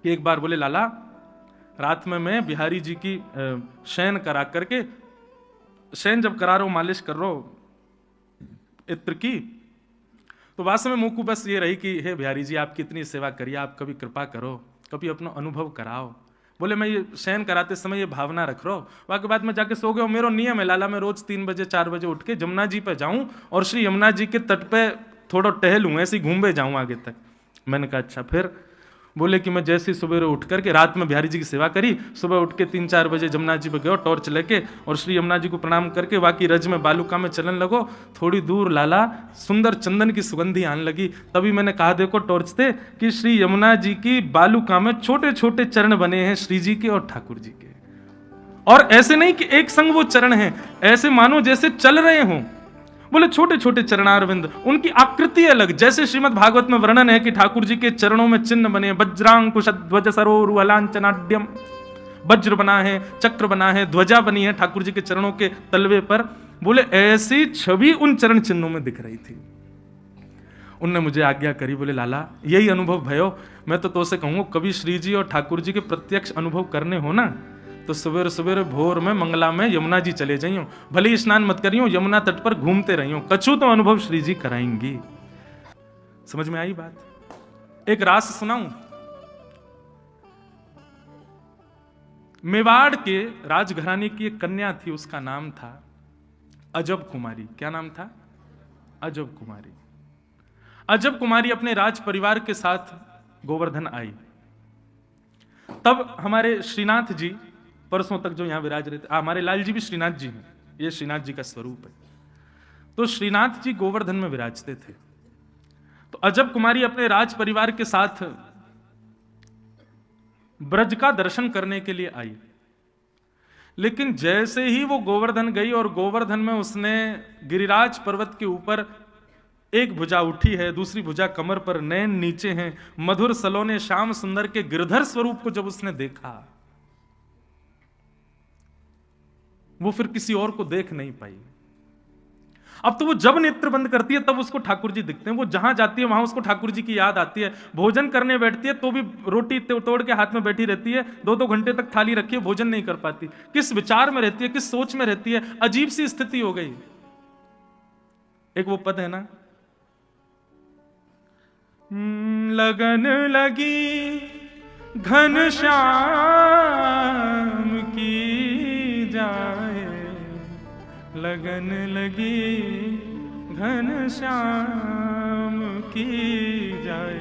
कि एक बार बोले लाला, रात में मैं बिहारी जी की शयन करा करके, शयन जब करा रहा हूं, मालिश कर रहा हूं इत्र की, तो वास्तव में मुंह को बस ये रही कि हे बिहारी जी, आपकी इतनी सेवा करिए, आप कभी कृपा करो, कभी अपना अनुभव कराओ। बोले मैं ये शयन कराते समय ये भावना रख रहा हूँ। वहाँ के बाद मैं जाके सो गया। मेरा नियम है लाला, मैं रोज 3 बजे 4 बजे उठ के यमुना जी पे जाऊं और श्री यमुना जी के तट पे थोड़ा टहलूं, ऐसे घूमे जाऊं आगे तक। मैंने कहा अच्छा। फिर बोले कि मैं जैसे ही सुबह उठ करके, रात में बिहारी जी की सेवा करी, सुबह उठ के 3-4 बजे यमुना जी पे गयो टॉर्च लेके, और श्री यमुना जी को प्रणाम करके बाकी रज में बालुका में चलन लगो। थोड़ी दूर लाला सुंदर चंदन की सुगंधी आने लगी। तभी मैंने कहा देखो टॉर्च से कि श्री यमुना जी की बालुका में छोटे छोटे चरण बने हैं श्री जी के और ठाकुर जी के, और ऐसे नहीं कि एक संग वो चरण हैं, ऐसे मानो जैसे चल रहे हों। बोले छोटे छोटे चरणारविंद, उनकी आकृति अलग। जैसे श्रीमद् भागवत में वर्णन है कि ठाकुर जी के चरणों में चिन्ह बने, वज्रांकुश ध्वज सरोरुहलांचनाड्यम, वज्र बना है, चक्र बना है, ध्वजा बनी है ठाकुर जी के चरणों के तलवे पर। बोले ऐसी छवि उन चरण चिन्हों में दिख रही थी। उनने मुझे आज्ञा करी, बोले लाला यही अनुभव भयो, मैं तो तुझसे कहूंगा कभी श्री जी और ठाकुर जी के प्रत्यक्ष अनुभव करने हो ना, तो सवेरे सवेरे भोर में मंगला में यमुना जी चले जाइयो, भले ही स्नान मत करियो, यमुना तट पर घूमते रहियो, कछु तो अनुभव श्री जी कराएंगी। समझ में आई बात? एक रास सुनाऊं। मेवाड़ के राजघराने की एक कन्या थी, उसका नाम था अजब कुमारी। क्या नाम था? अजब कुमारी। अजब कुमारी अपने राज परिवार के साथ गोवर्धन आई। तब हमारे श्रीनाथ जी परसों तक जो यहां विराज रहे थे, हमारे लाल जी भी श्रीनाथ जी हैं, ये श्रीनाथ जी का स्वरूप है। तो श्रीनाथ जी गोवर्धन में विराजते थे। तो अजब कुमारी अपने राज परिवार के साथ ब्रज का दर्शन करने के लिए आई। लेकिन जैसे ही वो गोवर्धन गई और गोवर्धन में उसने गिरिराज पर्वत के ऊपर एक भुजा उठी है, दूसरी भुजा कमर पर, नैन नीचे हैं, मधुर सलोने श्याम सुंदर के गिरधर स्वरूप को जब उसने देखा, वो फिर किसी और को देख नहीं पाई। अब तो वो जब नेत्र बंद करती है तब उसको ठाकुर जी दिखते हैं। वो जहां जाती है वहां उसको ठाकुर जी की याद आती है। भोजन करने बैठती है तो भी रोटी तोड़ के हाथ में बैठी रहती है, 2-2 घंटे तक थाली रखी है, भोजन नहीं कर पाती। किस विचार में रहती है, किस सोच में रहती है, अजीब सी स्थिति हो गई। एक वो पद है ना, लगन लगी घनश्याम की जाए, लगन लगी घनश्याम की जाए,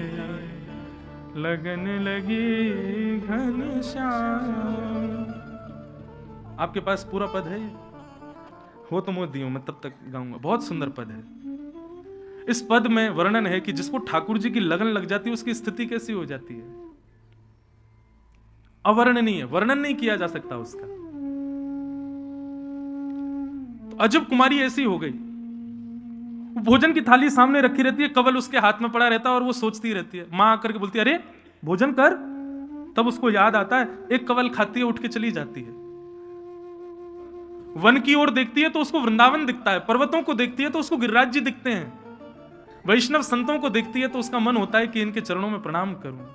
लगन लगी घनश्याम। आपके पास पूरा पद है? हो तो मैं दियो, मैं तब तक गाऊंगा। बहुत सुंदर पद है। इस पद में वर्णन है कि जिसको ठाकुर जी की लगन लग जाती है उसकी स्थिति कैसी हो जाती है, अवर्णनीय, वर्णन नहीं किया जा सकता उसका। तो अजब कुमारी ऐसी हो गई, भोजन की थाली सामने रखी रहती है, कवल उसके हाथ में पड़ा रहता है और वो सोचती रहती है। मां आकर के बोलती है अरे भोजन कर, तब उसको याद आता है, एक कवल खाती है, उठ के चली जाती है। वन की ओर देखती है तो उसको वृंदावन दिखता है, पर्वतों को देखती है तो उसको गिरिराज जी दिखते हैं, वैष्णव संतों को देखती है तो उसका मन होता है कि इनके चरणों में प्रणाम करूं।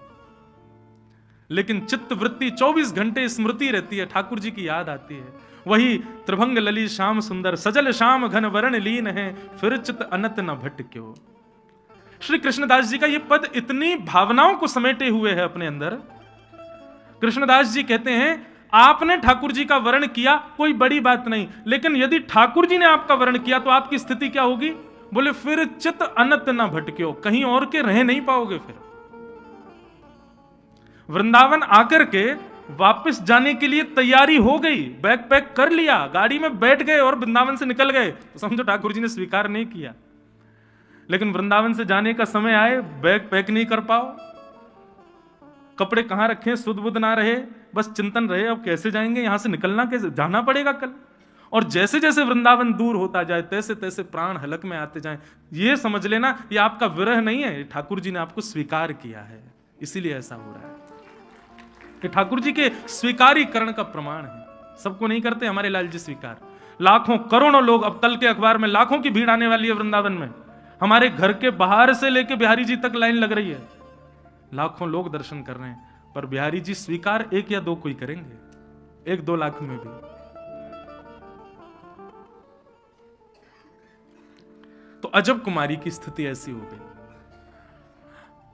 लेकिन चित्त वृत्ति 24 घंटे स्मृति रहती है, ठाकुर जी की याद आती है। वही त्रिभंग लली श्याम सुंदर, सजल श्याम घन वरण लीन है, फिर चित्त अनत न भटक्यो। श्री कृष्णदास जी का यह पद इतनी भावनाओं को समेटे हुए है अपने अंदर। कृष्णदास जी कहते हैं आपने ठाकुर जी का वर्ण किया, कोई बड़ी बात नहीं, लेकिन यदि ठाकुर जी ने आपका वर्ण किया तो आपकी स्थिति क्या होगी? बोले फिर चित्त अनत न भटक्यो, कहीं और के रह नहीं पाओगे। फिर वृंदावन आकर के वापस जाने के लिए तैयारी हो गई, बैग पैक कर लिया, गाड़ी में बैठ गए और वृंदावन से निकल गए, तो समझो ठाकुर जी ने स्वीकार नहीं किया। लेकिन वृंदावन से जाने का समय आए, बैग पैक नहीं कर पाओ, कपड़े कहां रखें, सुध बुध ना रहे, बस चिंतन रहे अब कैसे जाएंगे, यहां से निकलना कैसे, जाना पड़ेगा कल। और जैसे जैसे वृंदावन दूर होता जाए तैसे तैसे प्राण हलक में आते जाएं। ये समझ लेना ये आपका विरह नहीं है, ठाकुर जी ने आपको स्वीकार किया है, इसीलिए ऐसा हो रहा है। कि ठाकुर जी के स्वीकारीकरण का प्रमाण है। सबको नहीं करते हमारे लाल जी स्वीकार। लाखों करोड़ों लोग, अब कल के अखबार में लाखों की भीड़ आने वाली है वृंदावन में, हमारे घर के बाहर से लेके बिहारी जी तक लाइन लग रही है, लाखों लोग दर्शन कर रहे हैं। पर बिहारी जी स्वीकार 1 या 2 कोई करेंगे, 1-2 लाख में भी। तो अजब कुमारी की स्थिति ऐसी हो गई।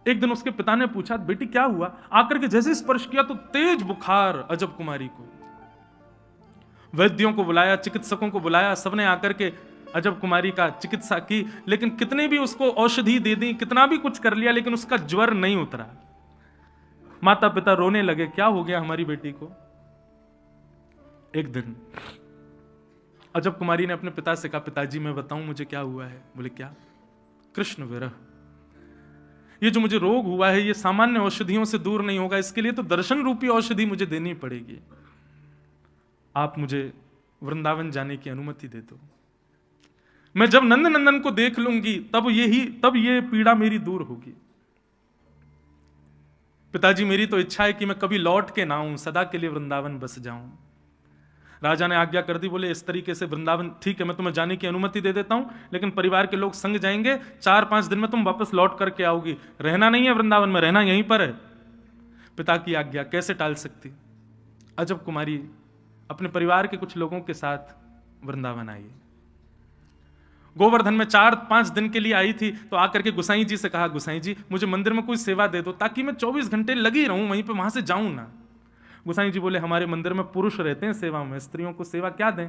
एक दिन उसके पिता ने पूछा, बेटी क्या हुआ? आकर के जैसे स्पर्श किया तो तेज बुखार अजब कुमारी को। वैद्यों को बुलाया, चिकित्सकों को बुलाया, सबने आकर के अजब कुमारी का चिकित्सा की, लेकिन कितने भी उसको औषधि दे दी, कितना भी कुछ कर लिया, लेकिन उसका ज्वर नहीं उतरा। माता पिता रोने लगे, क्या हो गया हमारी बेटी को? एक दिन अजब कुमारी ने अपने पिता से कहा, पिताजी मैं बताऊं मुझे क्या हुआ है? बोले क्या? कृष्ण विरह। ये जो मुझे रोग हुआ है ये सामान्य औषधियों से दूर नहीं होगा, इसके लिए तो दर्शन रूपी औषधि मुझे देनी पड़ेगी। आप मुझे वृंदावन जाने की अनुमति दे दो। मैं जब नंद नंदन को देख लूंगी तब ये पीड़ा मेरी दूर होगी। पिताजी मेरी तो इच्छा है कि मैं कभी लौट के ना आऊं, सदा के लिए वृंदावन बस जाऊं। राजा ने आज्ञा कर दी, बोले इस तरीके से वृंदावन ठीक है, मैं तुम्हें जाने की अनुमति दे देता हूं, लेकिन परिवार के लोग संग जाएंगे, 4-5 दिन में तुम वापस लौट करके आओगी, रहना नहीं है वृंदावन में, रहना यहीं पर है। पिता की आज्ञा कैसे टाल सकती। अजब कुमारी अपने परिवार के कुछ लोगों के साथ वृंदावन आई। गोवर्धन में 4-5 दिन के लिए आई थी, तो आकर के गुसाई जी से कहा, गुसाई जी मुझे मंदिर में कोई सेवा दे दो, ताकि मैं 24 घंटे लगी रहूं वहीं पे, वहां से जाऊं ना। गुसाई जी बोले, हमारे मंदिर में पुरुष रहते हैं सेवा में, स्त्रियों को सेवा क्या दें?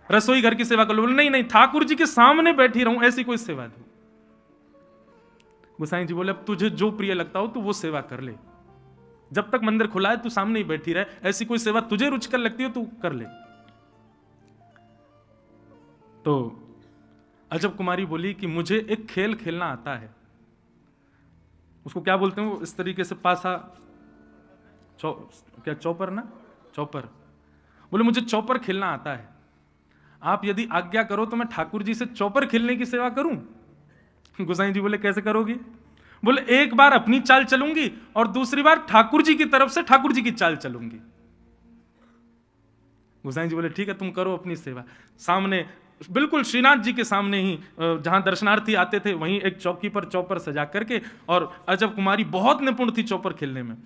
रसोई घर की सेवा कर लो। बोले नहीं नहीं, ठाकुर जी के सामने बैठी रहूं ऐसी कोई सेवा दो। गुसाई जी बोले, अब तुझे जो प्रिय लगता हो तू वो सेवा कर ले, जब तक मंदिर खुला है तू सामने ही बैठी रहे, ऐसी कोई सेवा तुझे रुचिकर लगती हो तू कर ले। तो अजब कुमारी बोली कि मुझे एक खेल खेलना आता है। उसको क्या बोलते हैं वो इस तरीके से पासा क्या चौपर ना, चौपर। बोले मुझे चौपर खेलना आता है, आप यदि आज्ञा करो तो मैं ठाकुर जी से चौपर खेलने की सेवा करूं। गुसाई जी बोले कैसे करोगी? बोले एक बार अपनी चाल चलूंगी और दूसरी बार ठाकुर जी की तरफ से ठाकुर जी की चाल चलूंगी। गुसाई जी बोले ठीक है तुम करो अपनी सेवा। सामने बिल्कुल श्रीनाथ जी के सामने ही जहां दर्शनार्थी आते थे वहीं एक चौकी पर चौपर सजा करके, और अजब कुमारी बहुत निपुण थी चौपर खेलने में,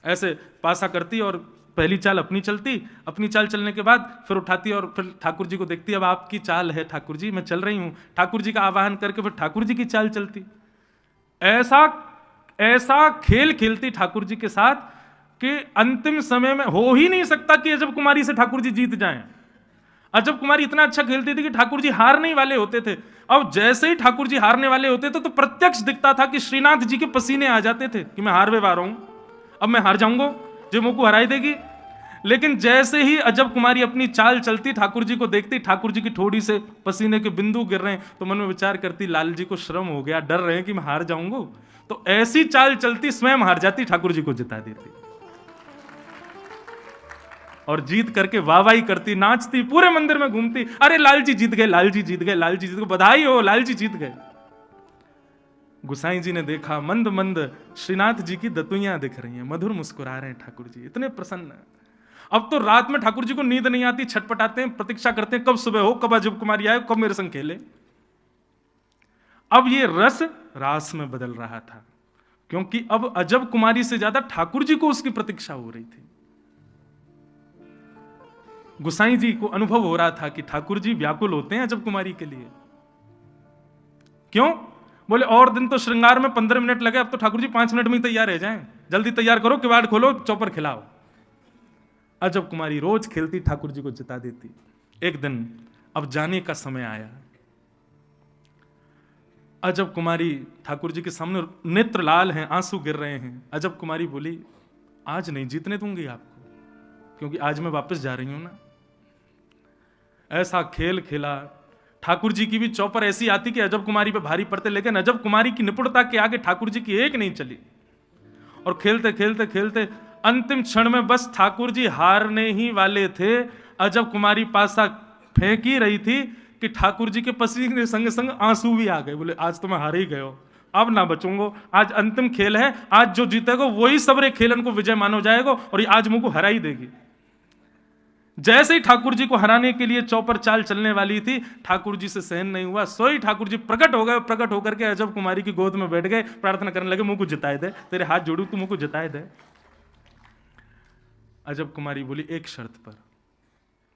ऐसे पासा करती और पहली चाल अपनी चलती, अपनी चाल चलने के बाद फिर उठाती और फिर ठाकुर जी को देखती, अब आपकी चाल है ठाकुर जी, मैं चल रही हूं। ठाकुर जी का आवाहन करके फिर ठाकुर जी की चाल चलती। ऐसा खेल खेलती ठाकुर जी के साथ कि अंतिम समय में हो ही नहीं सकता कि अजब कुमारी से ठाकुर जी जीत जाएं। अजब कुमारी इतना अच्छा खेलती थी कि ठाकुर जी हारने वाले होते थे। अब जैसे ही ठाकुर जी हारने वाले होते थे तो प्रत्यक्ष दिखता था कि श्रीनाथ जी के पसीने आ जाते थे कि मैं हारवे वाला हूं, अब मैं हार जाऊंगा, जो मुझको हराई देगी। लेकिन जैसे ही अजब कुमारी अपनी चाल चलती, ठाकुर जी को देखती, ठाकुर जी की ठोड़ी से पसीने के बिंदु गिर रहे हैं, तो मन में विचार करती लाल जी को श्रम हो गया, डर रहे हैं कि मैं हार जाऊंगा, तो ऐसी चाल चलती स्वयं हार जाती, ठाकुर जी को जिता देती और जीत करके वाहवाही करती, नाचती, पूरे मंदिर में घूमती, अरे लाल जी जीत गए, लाल जी जीत गए, लाल जी जीत गए, बधाई हो, लाल जी जीत गए। गुसाई जी ने देखा मंद मंद श्रीनाथ जी की दतुइयां दिख रही हैं, मधुर मुस्कुरा रहे हैं ठाकुर जी, इतने प्रसन्न। अब तो रात में ठाकुर जी को नींद नहीं आती, छटपटाते हैं, प्रतीक्षा करते हैं कब सुबह हो, कब अजब कुमारी आए, कब मेरे संग खेले। अब ये रस रास में बदल रहा था, क्योंकि अब अजब कुमारी से ज्यादा ठाकुर जी को उसकी प्रतीक्षा हो रही थी। गुसाई जी को अनुभव हो रहा था कि ठाकुर जी व्याकुल होते हैं अजब कुमारी के लिए। क्यों? बोले और दिन तो श्रृंगार में 15 मिनट लगे, अब तो ठाकुर जी 5 मिनट में ही तैयार रह जाएं, जल्दी तैयार करो, किवाड़ खोलो, चौपर खिलाओ। अजब कुमारी रोज खेलती, ठाकुर जी को जिता देती। एक दिन अब जाने का समय आया। अजब कुमारी ठाकुर जी के सामने नेत्र लाल हैं, आंसू गिर रहे हैं। अजब कुमारी बोली आज नहीं जीतने दूंगी आपको, क्योंकि आज मैं वापस जा रही हूं ना। ऐसा खेल खेला, ठाकुर जी की भी चौपर ऐसी आती कि अजब कुमारी पे भारी पड़ते, लेकिन अजब कुमारी की निपुणता के आगे ठाकुर जी की एक नहीं चली। और खेलते खेलते खेलते अंतिम क्षण में बस ठाकुर जी हारने ही वाले थे, अजब कुमारी पासा फेंक ही रही थी कि ठाकुर जी के पसीने के संग संग आंसू भी आ गए। बोले आज तो मैं हार ही गए हो, अब ना बचूंगा, आज अंतिम खेल है, आज जो जीतेगा वही सबरे खेलन को विजय मानो जाएगा और आज मुझको हरा ही देगी। जैसे ही ठाकुर जी को हराने के लिए चौपर चाल चलने वाली थी, ठाकुर जी से सहन नहीं हुआ, सोई ठाकुर जी प्रकट हो गए। प्रकट होकर के अजब कुमारी की गोद में बैठ गए, प्रार्थना करने लगे, मुंह को जिताए दे, तेरे हाथ जोड़ू, तू मुंह को जिताए दे। अजब कुमारी बोली, एक शर्त पर।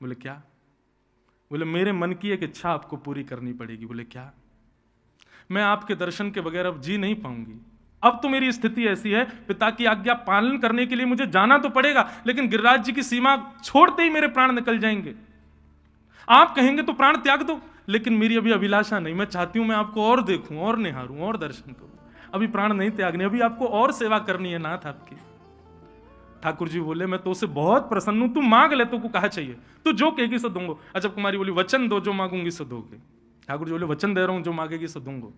बोले क्या? बोले मेरे मन की एक इच्छा आपको पूरी करनी पड़ेगी। बोले क्या? मैं आपके दर्शन के बगैर अब जी नहीं पाऊंगी। अब तो मेरी स्थिति ऐसी है, पिता की आज्ञा पालन करने के लिए मुझे जाना तो पड़ेगा, लेकिन गिरिराज जी की सीमा छोड़ते ही मेरे प्राण निकल जाएंगे। आप कहेंगे तो प्राण त्याग दो, लेकिन मेरी अभी अभिलाषा नहीं। मैं चाहती हूं मैं आपको और देखूं, और निहारूं, और दर्शन करूं। अभी प्राण नहीं त्यागने, अभी आपको और सेवा करनी है नाथ आपकी। ठाकुर जी बोले, मैं तो उसे बहुत प्रसन्न हूं, तू मांग ले, तो को कहा चाहिए, तू जो कहेगी सो दूंगो। अजब कुमारी बोली, वचन दो, जो मांगूंगी सो दोगे। ठाकुर जी बोले, वचन दे रहा हूं, जो मांगेगी सो दूंगो।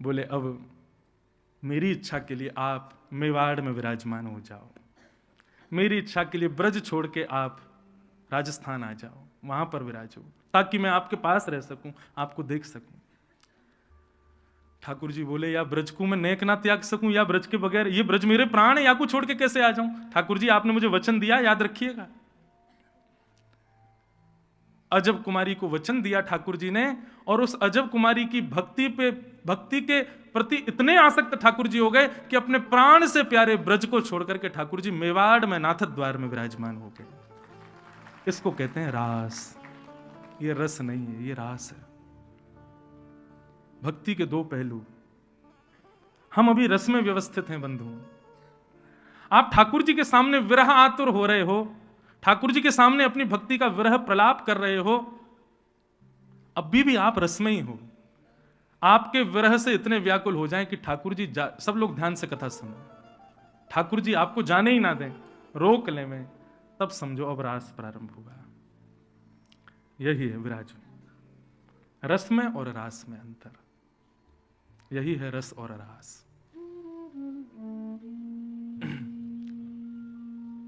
बोले अब मेरी इच्छा के लिए आप मेवाड़ में विराजमान हो जाओ, मेरी इच्छा के लिए ब्रज छोड़ के आप राजस्थान आ जाओ, वहां पर विराजो, ताकि मैं आपके पास रह सकूं, आपको देख सकूं। ठाकुर जी बोले, या ब्रज को मैं नेक ना त्याग सकूं, या ब्रज के बगैर, ये ब्रज मेरे प्राण है, या को छोड़ के कैसे आ जाऊं? ठाकुर जी आपने मुझे वचन दिया, याद रखिएगा। अजब कुमारी को वचन दिया ठाकुर जी ने, और उस अजब कुमारी की भक्ति के प्रति इतने आसक्त ठाकुर जी हो गए कि अपने प्राण से प्यारे ब्रज को छोड़कर के ठाकुर जी मेवाड़ में नाथ द्वार में विराजमान हो गए। इसको कहते हैं रास। ये रस नहीं है, ये रास है। भक्ति के दो पहलू। हम अभी रस में व्यवस्थित हैं बंधु। आप ठाकुर जी के सामने विरह आतुर हो रहे हो, ठाकुर जी के सामने अपनी भक्ति का विरह प्रलाप कर रहे हो, अभी भी आप रस में ही हो। आपके विरह से इतने व्याकुल हो जाएं कि ठाकुर जी सब लोग ध्यान से कथा सुनो, ठाकुर जी आपको जाने ही ना दें, रोक ले में, तब समझो अब रास प्रारंभ होगा। यही है विराजो, रस में और रास में अंतर, यही है रस और रास।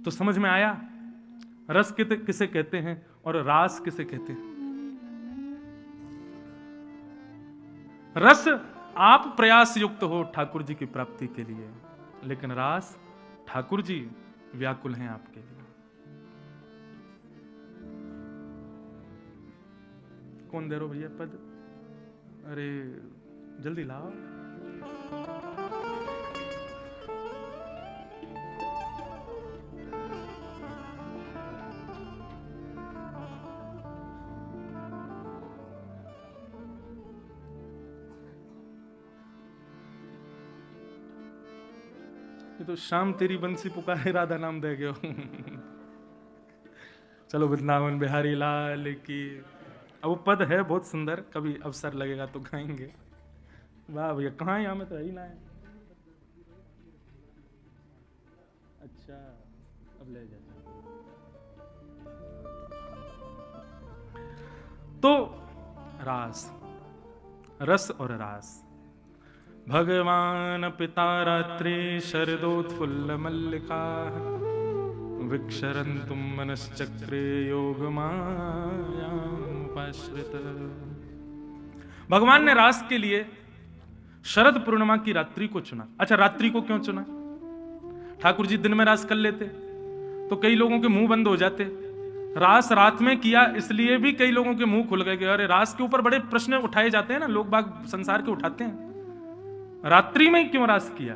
तो समझ में आया रस किसे कहते हैं और रास किसे कहते हैं? रस आप प्रयास युक्त हो ठाकुर जी की प्राप्ति के लिए, लेकिन रास ठाकुर जी व्याकुल हैं आपके लिए। कौन दे रो भैया पद? अरे जल्दी लाओ। ये तो शाम तेरी बंसी पुकारे राधा नाम दे गयो। चलो वृंदावन बिहारी लाल की। अब वो पद है बहुत सुंदर, कभी अवसर लगेगा तो गाएंगे। वाह भैया, कहाँ यहाँ में तो है ही ना है। अच्छा अब ले जाते। तो रास, रस और रास। भगवान पिता रात्रि शरदोत्फुल्ल मल्लिका विक्षरन्तुम मनश्चक्रे योगमायामुपाश्रित। भगवान ने रास के लिए शरद पूर्णिमा की रात्रि को चुना। अच्छा, रात्रि को क्यों चुना? ठाकुर जी दिन में रास कर लेते तो कई लोगों के मुंह बंद हो जाते। रास रात में किया इसलिए भी कई लोगों के मुंह खुल गए कि अरे रास के ऊपर बड़े प्रश्न उठाए जाते हैं ना, लोग बाग संसार के उठाते हैं, रात्रि में क्यों रास किया?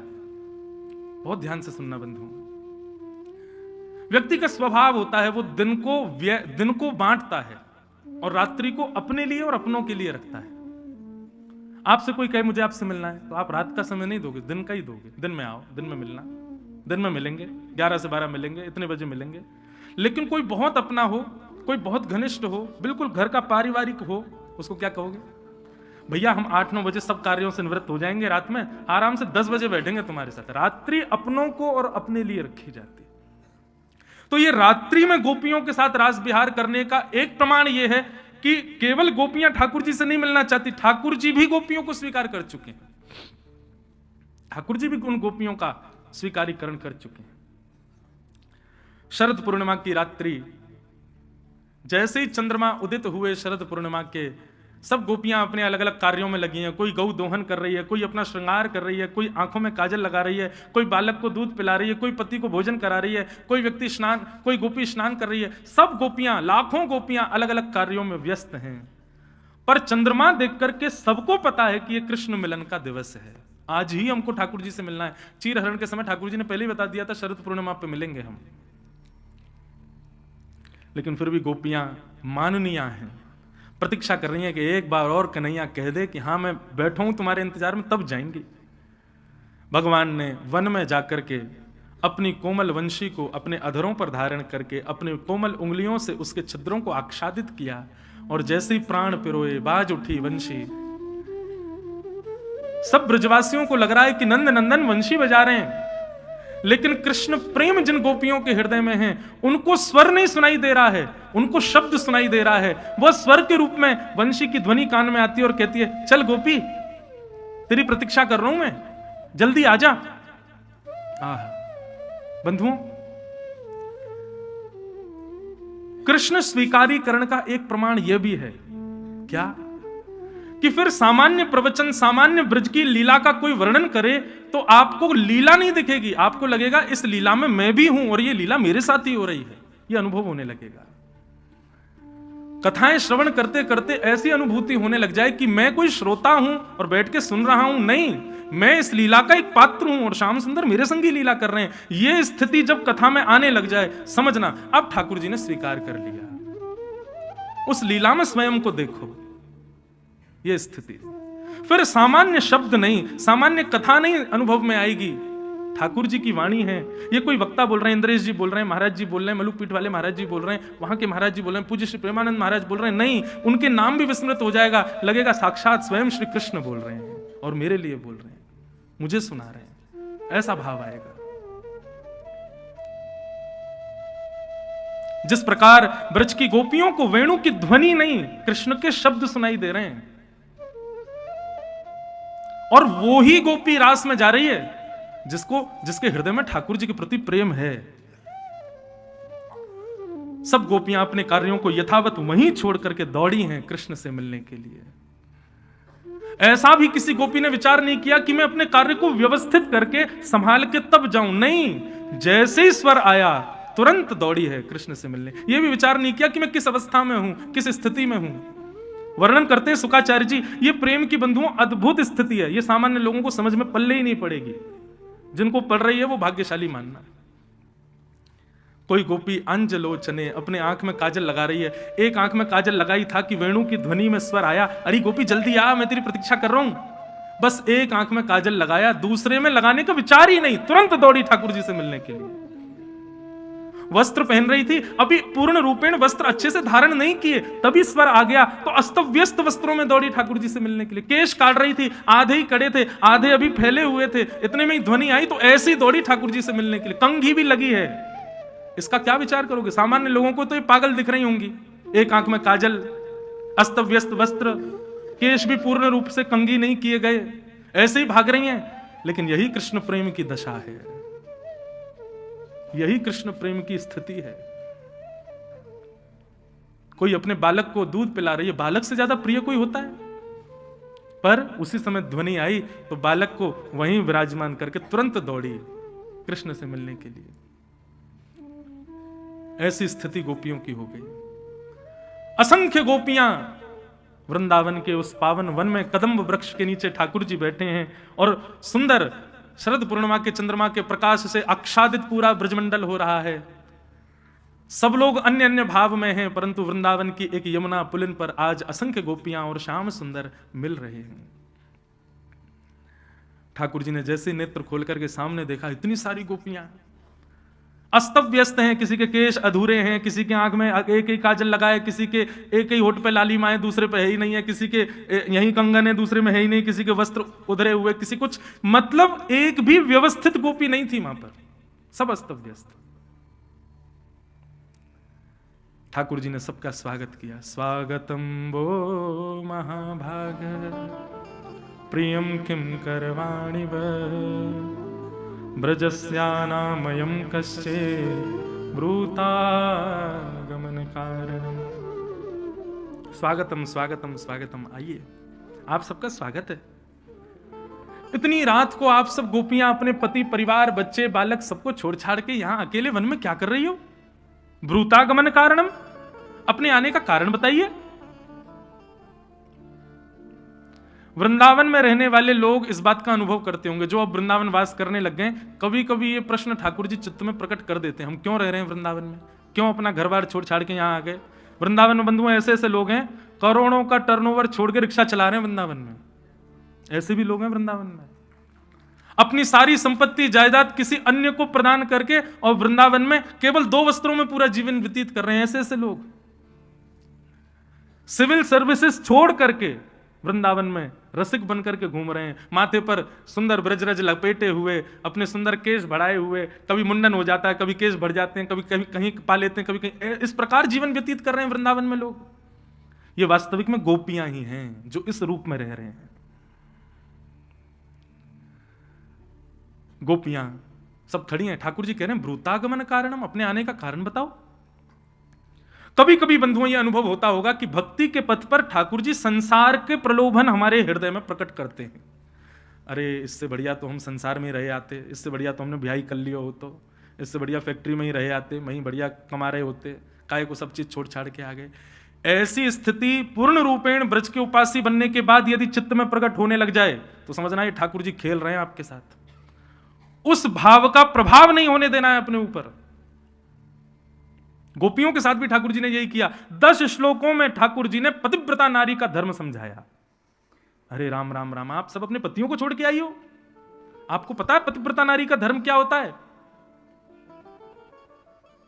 बहुत ध्यान से सुनना बंधु। व्यक्ति का स्वभाव होता है वो दिन को बांटता है और रात्रि को अपने लिए और अपनों के लिए रखता है। आपसे कोई कहे मुझे आपसे मिलना है तो आप रात का समय नहीं दोगे, दिन का ही दोगे। दिन में आओ, दिन में मिलना, दिन में मिलेंगे, 11 से 12 मिलेंगे, इतने बजे मिलेंगे। लेकिन कोई बहुत अपना हो, कोई बहुत घनिष्ठ हो, बिल्कुल घर का पारिवारिक हो, उसको क्या कहोगे? भैया हम 8-9 बजे सब कार्यों से निवृत्त हो जाएंगे, रात में आराम से 10 बजे बैठेंगे तुम्हारे साथ। रात्रि अपनों को और अपने लिए रखी जाती। तो ये रात्रि में गोपियों के साथ रास विहार करने का एक प्रमाण ये है कि केवल गोपियां ठाकुर जी से नहीं मिलना चाहती, ठाकुर जी भी गोपियों को स्वीकार कर चुके हैं। ठाकुर जी भी उन गोपियों का स्वीकारीकरण कर चुके हैं। शरद पूर्णिमा की रात्रि, जैसे ही चंद्रमा उदित हुए शरद पूर्णिमा के सब गोपियां अपने अलग अलग कार्यों में लगी हैं। कोई गौ दोहन कर रही है, कोई अपना श्रृंगार कर रही है, कोई आंखों में काजल लगा रही है, कोई बालक को दूध पिला रही है, कोई पति को भोजन करा रही है, कोई गोपी स्नान कर रही है। सब गोपियां, लाखों गोपियां अलग अलग कार्यों में व्यस्त हैं। पर चंद्रमा देख करके सबको पता है कि यह कृष्ण मिलन का दिवस है। आज ही हमको ठाकुर जी से मिलना है। चीर हरण के समय ठाकुर जी ने पहले ही बता दिया था, शरद पूर्णिमा पे मिलेंगे हम। लेकिन फिर भी गोपियां माननीय हैं, प्रतीक्षा कर रही हैं कि एक बार और कन्हैया कह दे कि हाँ मैं बैठा हूं तुम्हारे इंतजार में, तब जाएंगी। भगवान ने वन में जाकर के अपनी कोमल वंशी को अपने अधरों पर धारण करके अपने कोमल उंगलियों से उसके छिद्रों को आच्छादित किया, और जैसे ही प्राण पिरोए बाज उठी वंशी। सब ब्रजवासियों को लग रहा है कि नंद नंदन वंशी बजा रहे हैं, लेकिन कृष्ण प्रेम जिन गोपियों के हृदय में है उनको स्वर नहीं सुनाई दे रहा है, उनको शब्द सुनाई दे रहा है। वह स्वर के रूप में वंशी की ध्वनि कान में आती है और कहती है, चल गोपी तेरी प्रतीक्षा कर रहा हूं मैं, जल्दी आजा। बंधुओं, कृष्ण स्वीकारीकरण का एक प्रमाण यह भी है क्या कि फिर सामान्य प्रवचन, सामान्य ब्रज की लीला का कोई वर्णन करे तो आपको लीला नहीं दिखेगी, आपको लगेगा इस लीला में मैं भी हूं और ये लीला मेरे साथ ही हो रही है, ये अनुभव होने लगेगा। कथाएं श्रवण करते करते ऐसी अनुभूति होने लग जाए कि मैं कोई श्रोता हूं और बैठ के सुन रहा हूं, नहीं, मैं इस लीला का एक पात्र हूं और श्याम सुंदर मेरे संग ही लीला कर रहे हैं। यह स्थिति जब कथा में आने लग जाए, समझना अब ठाकुर जी ने स्वीकार कर लिया। उस लीला में स्वयं को देखो, यह स्थिति। फिर सामान्य शब्द नहीं, सामान्य कथा नहीं अनुभव में आएगी, ठाकुर जी की वाणी है। ये कोई वक्ता बोल रहे हैं, इंद्रेश जी बोल रहे हैं, महाराज जी बोल रहे हैं, मलुक पीठ वाले महाराज जी बोल रहे हैं, वहां के महाराज जी बोल रहे हैं, पूज्य श्री प्रेमानंद महाराज बोल रहे हैं, नहीं, उनके नाम भी विस्मृत हो जाएगा, लगेगा साक्षात स्वयं श्री कृष्ण बोल रहे हैं और मेरे लिए बोल रहे हैं, मुझे सुना रहे हैं, ऐसा भाव आएगा। जिस प्रकार ब्रज की गोपियों को वेणु की ध्वनि नहीं, कृष्ण के शब्द सुनाई दे रहे हैं, और वो ही गोपी रास में जा रही है जिसके हृदय में ठाकुर जी के प्रति प्रेम है। सब गोपियां अपने कार्यों को यथावत वहीं छोड़ करके दौड़ी हैं कृष्ण से मिलने के लिए। ऐसा भी किसी गोपी ने विचार नहीं किया कि मैं अपने कार्य को व्यवस्थित करके संभाल के तब जाऊं, नहीं, जैसे ही स्वर आया तुरंत दौड़ी है कृष्ण से मिलने। यह भी विचार नहीं किया कि मैं किस अवस्था में हूं, किस स्थिति में हूं। वर्णन करते हैं शुकाचार्य जी, ये प्रेम की बंधुओं अद्भुत स्थिति है, ये सामान्य लोगों को समझ में पल्ले ही नहीं पड़ेगी, जिनको पढ़ रही है वो भाग्यशाली मानना। कोई गोपी अंजलोचने अपने आंख में काजल लगा रही है, एक आंख में काजल लगाई था कि वेणु की ध्वनि में स्वर आया, अरे गोपी जल्दी आ, मैं तेरी प्रतीक्षा कर रहा हूं। बस एक आंख में काजल लगाया, दूसरे में लगाने का विचार ही नहीं, तुरंत दौड़ी ठाकुर जी से मिलने के लिए। वस्त्र पहन रही थी, अभी पूर्ण रूपेण वस्त्र अच्छे से धारण नहीं किए, तभी स्वर आ गया, तो अस्त व्यस्त वस्त्रों में दौड़ी ठाकुर जी से मिलने के लिए। केश काट रही थी, आधे ही कड़े थे, आधे अभी फैले हुए थे, इतने में ही ध्वनि आई तो ऐसी दौड़ी ठाकुर जी से मिलने के लिए। कंघी भी लगी है, इसका क्या विचार करोगे? सामान्य लोगों को तो ये पागल दिख रही होंगी, एक आंख में काजल, अस्त व्यस्त वस्त्र, केश भी पूर्ण रूप से कंघी नहीं किए गए, ऐसे ही भाग रही हैं। लेकिन यही कृष्ण प्रेम की दशा है, यही कृष्ण प्रेम की स्थिति है। कोई अपने बालक को दूध पिला रही है, बालक से ज्यादा प्रिय कोई होता है? पर उसी समय ध्वनि आई तो बालक को वहीं विराजमान करके तुरंत दौड़ी कृष्ण से मिलने के लिए। ऐसी स्थिति गोपियों की हो गई। असंख्य गोपियां वृंदावन के उस पावन वन में कदम्ब वृक्ष के नीचे ठाकुर जी बैठे हैं और सुंदर शरद पूर्णिमा के चंद्रमा के प्रकाश से आच्छादित पूरा ब्रजमंडल हो रहा है। सब लोग अन्य अन्य भाव में हैं, परंतु वृंदावन की एक यमुना पुलिन पर आज असंख्य गोपियां और श्याम सुंदर मिल रहे हैं। ठाकुर जी ने जैसे नेत्र खोल करके सामने देखा, इतनी सारी गोपियां अस्त व्यस्त हैं, किसी के केश अधूरे हैं, किसी के आंख में एक ही काजल लगाए, किसी के एक ही होठ पे लाली माए, दूसरे पे है ही नहीं है, किसी के यही कंगन है, दूसरे में है ही नहीं, किसी के वस्त्र उधरे हुए, किसी कुछ, मतलब एक भी व्यवस्थित गोपी नहीं थी वहां पर, सब अस्त व्यस्त। ठाकुर जी ने सबका स्वागत किया। स्वागतम वो महाभाग प्रियम किम करवाणि व ब्रजस्यानामयं कश्चे ब्रूता गमन कारणम्। स्वागतम स्वागतम स्वागतम, आइए, आप सबका स्वागत है। इतनी रात को आप सब गोपियां अपने पति, परिवार, बच्चे, बालक सबको छोड़ छाड़ के यहां अकेले वन में क्या कर रही हो? ब्रूतागमन कारणम, अपने आने का कारण बताइए। वृंदावन में रहने वाले लोग इस बात का अनुभव करते होंगे, जो अब वृंदावन वास करने लग गए, कभी कभी ये प्रश्न ठाकुर जी चित्त में प्रकट कर देते हैं, हम क्यों रह रहे हैं वृंदावन में, क्यों अपना घर बार छोड़ छाड़ के यहां आ गए। वृंदावन में बंधुओं ऐसे ऐसे लोग हैं, करोड़ों का टर्नओवर छोड़ के रिक्शा चला रहे हैं वृंदावन में, ऐसे भी लोग हैं वृंदावन में। अपनी सारी संपत्ति जायदाद किसी अन्य को प्रदान करके और वृंदावन में केवल 2 वस्त्रों में पूरा जीवन व्यतीत कर रहे हैं, ऐसे ऐसे लोग। सिविल सर्विसेज छोड़ करके वृंदावन में रसिक बन करके घूम रहे हैं, माथे पर सुंदर ब्रजरज लपेटे हुए, अपने सुंदर केश बढ़ाए हुए, कभी मुंडन हो जाता है, कभी केश बढ़ जाते हैं, कभी कहीं पा लेते हैं, कभी कहीं, इस प्रकार जीवन व्यतीत कर रहे हैं वृंदावन में लोग। ये वास्तविक में गोपियां ही हैं जो इस रूप में रह रहे हैं। गोपियां सब खड़ी हैं, ठाकुर जी कह रहे हैं ब्रूतागमन कारणम, अपने आने का कारण बताओ। कभी कभी बंधुओं यह अनुभव होता होगा कि भक्ति के पथ पर ठाकुर जी संसार के प्रलोभन हमारे हृदय में प्रकट करते हैं। अरे इससे बढ़िया तो हम संसार में रहे आते, इससे बढ़िया तो हमने ब्याह कर लिया हो, तो इससे बढ़िया फैक्ट्री में ही रहे आते, वहीं बढ़िया कमा रहे होते, काहे को सब चीज छोड़ छाड़ के आ गए। ऐसी स्थिति पूर्ण रूपेण ब्रज के उपासी बनने के बाद यदि चित्त में प्रकट होने लग जाए तो समझना ये ठाकुर जी खेल रहे हैं आपके साथ। उस भाव का प्रभाव नहीं होने देना है अपने ऊपर। गोपियों के साथ भी ठाकुर जी ने यही किया। 10 श्लोकों में ठाकुर जी ने पतिव्रता नारी का धर्म समझाया। अरे राम राम राम, आप सब अपने पतियों को छोड़ के आई हो, आपको पता है पतिव्रता नारी का धर्म क्या होता है?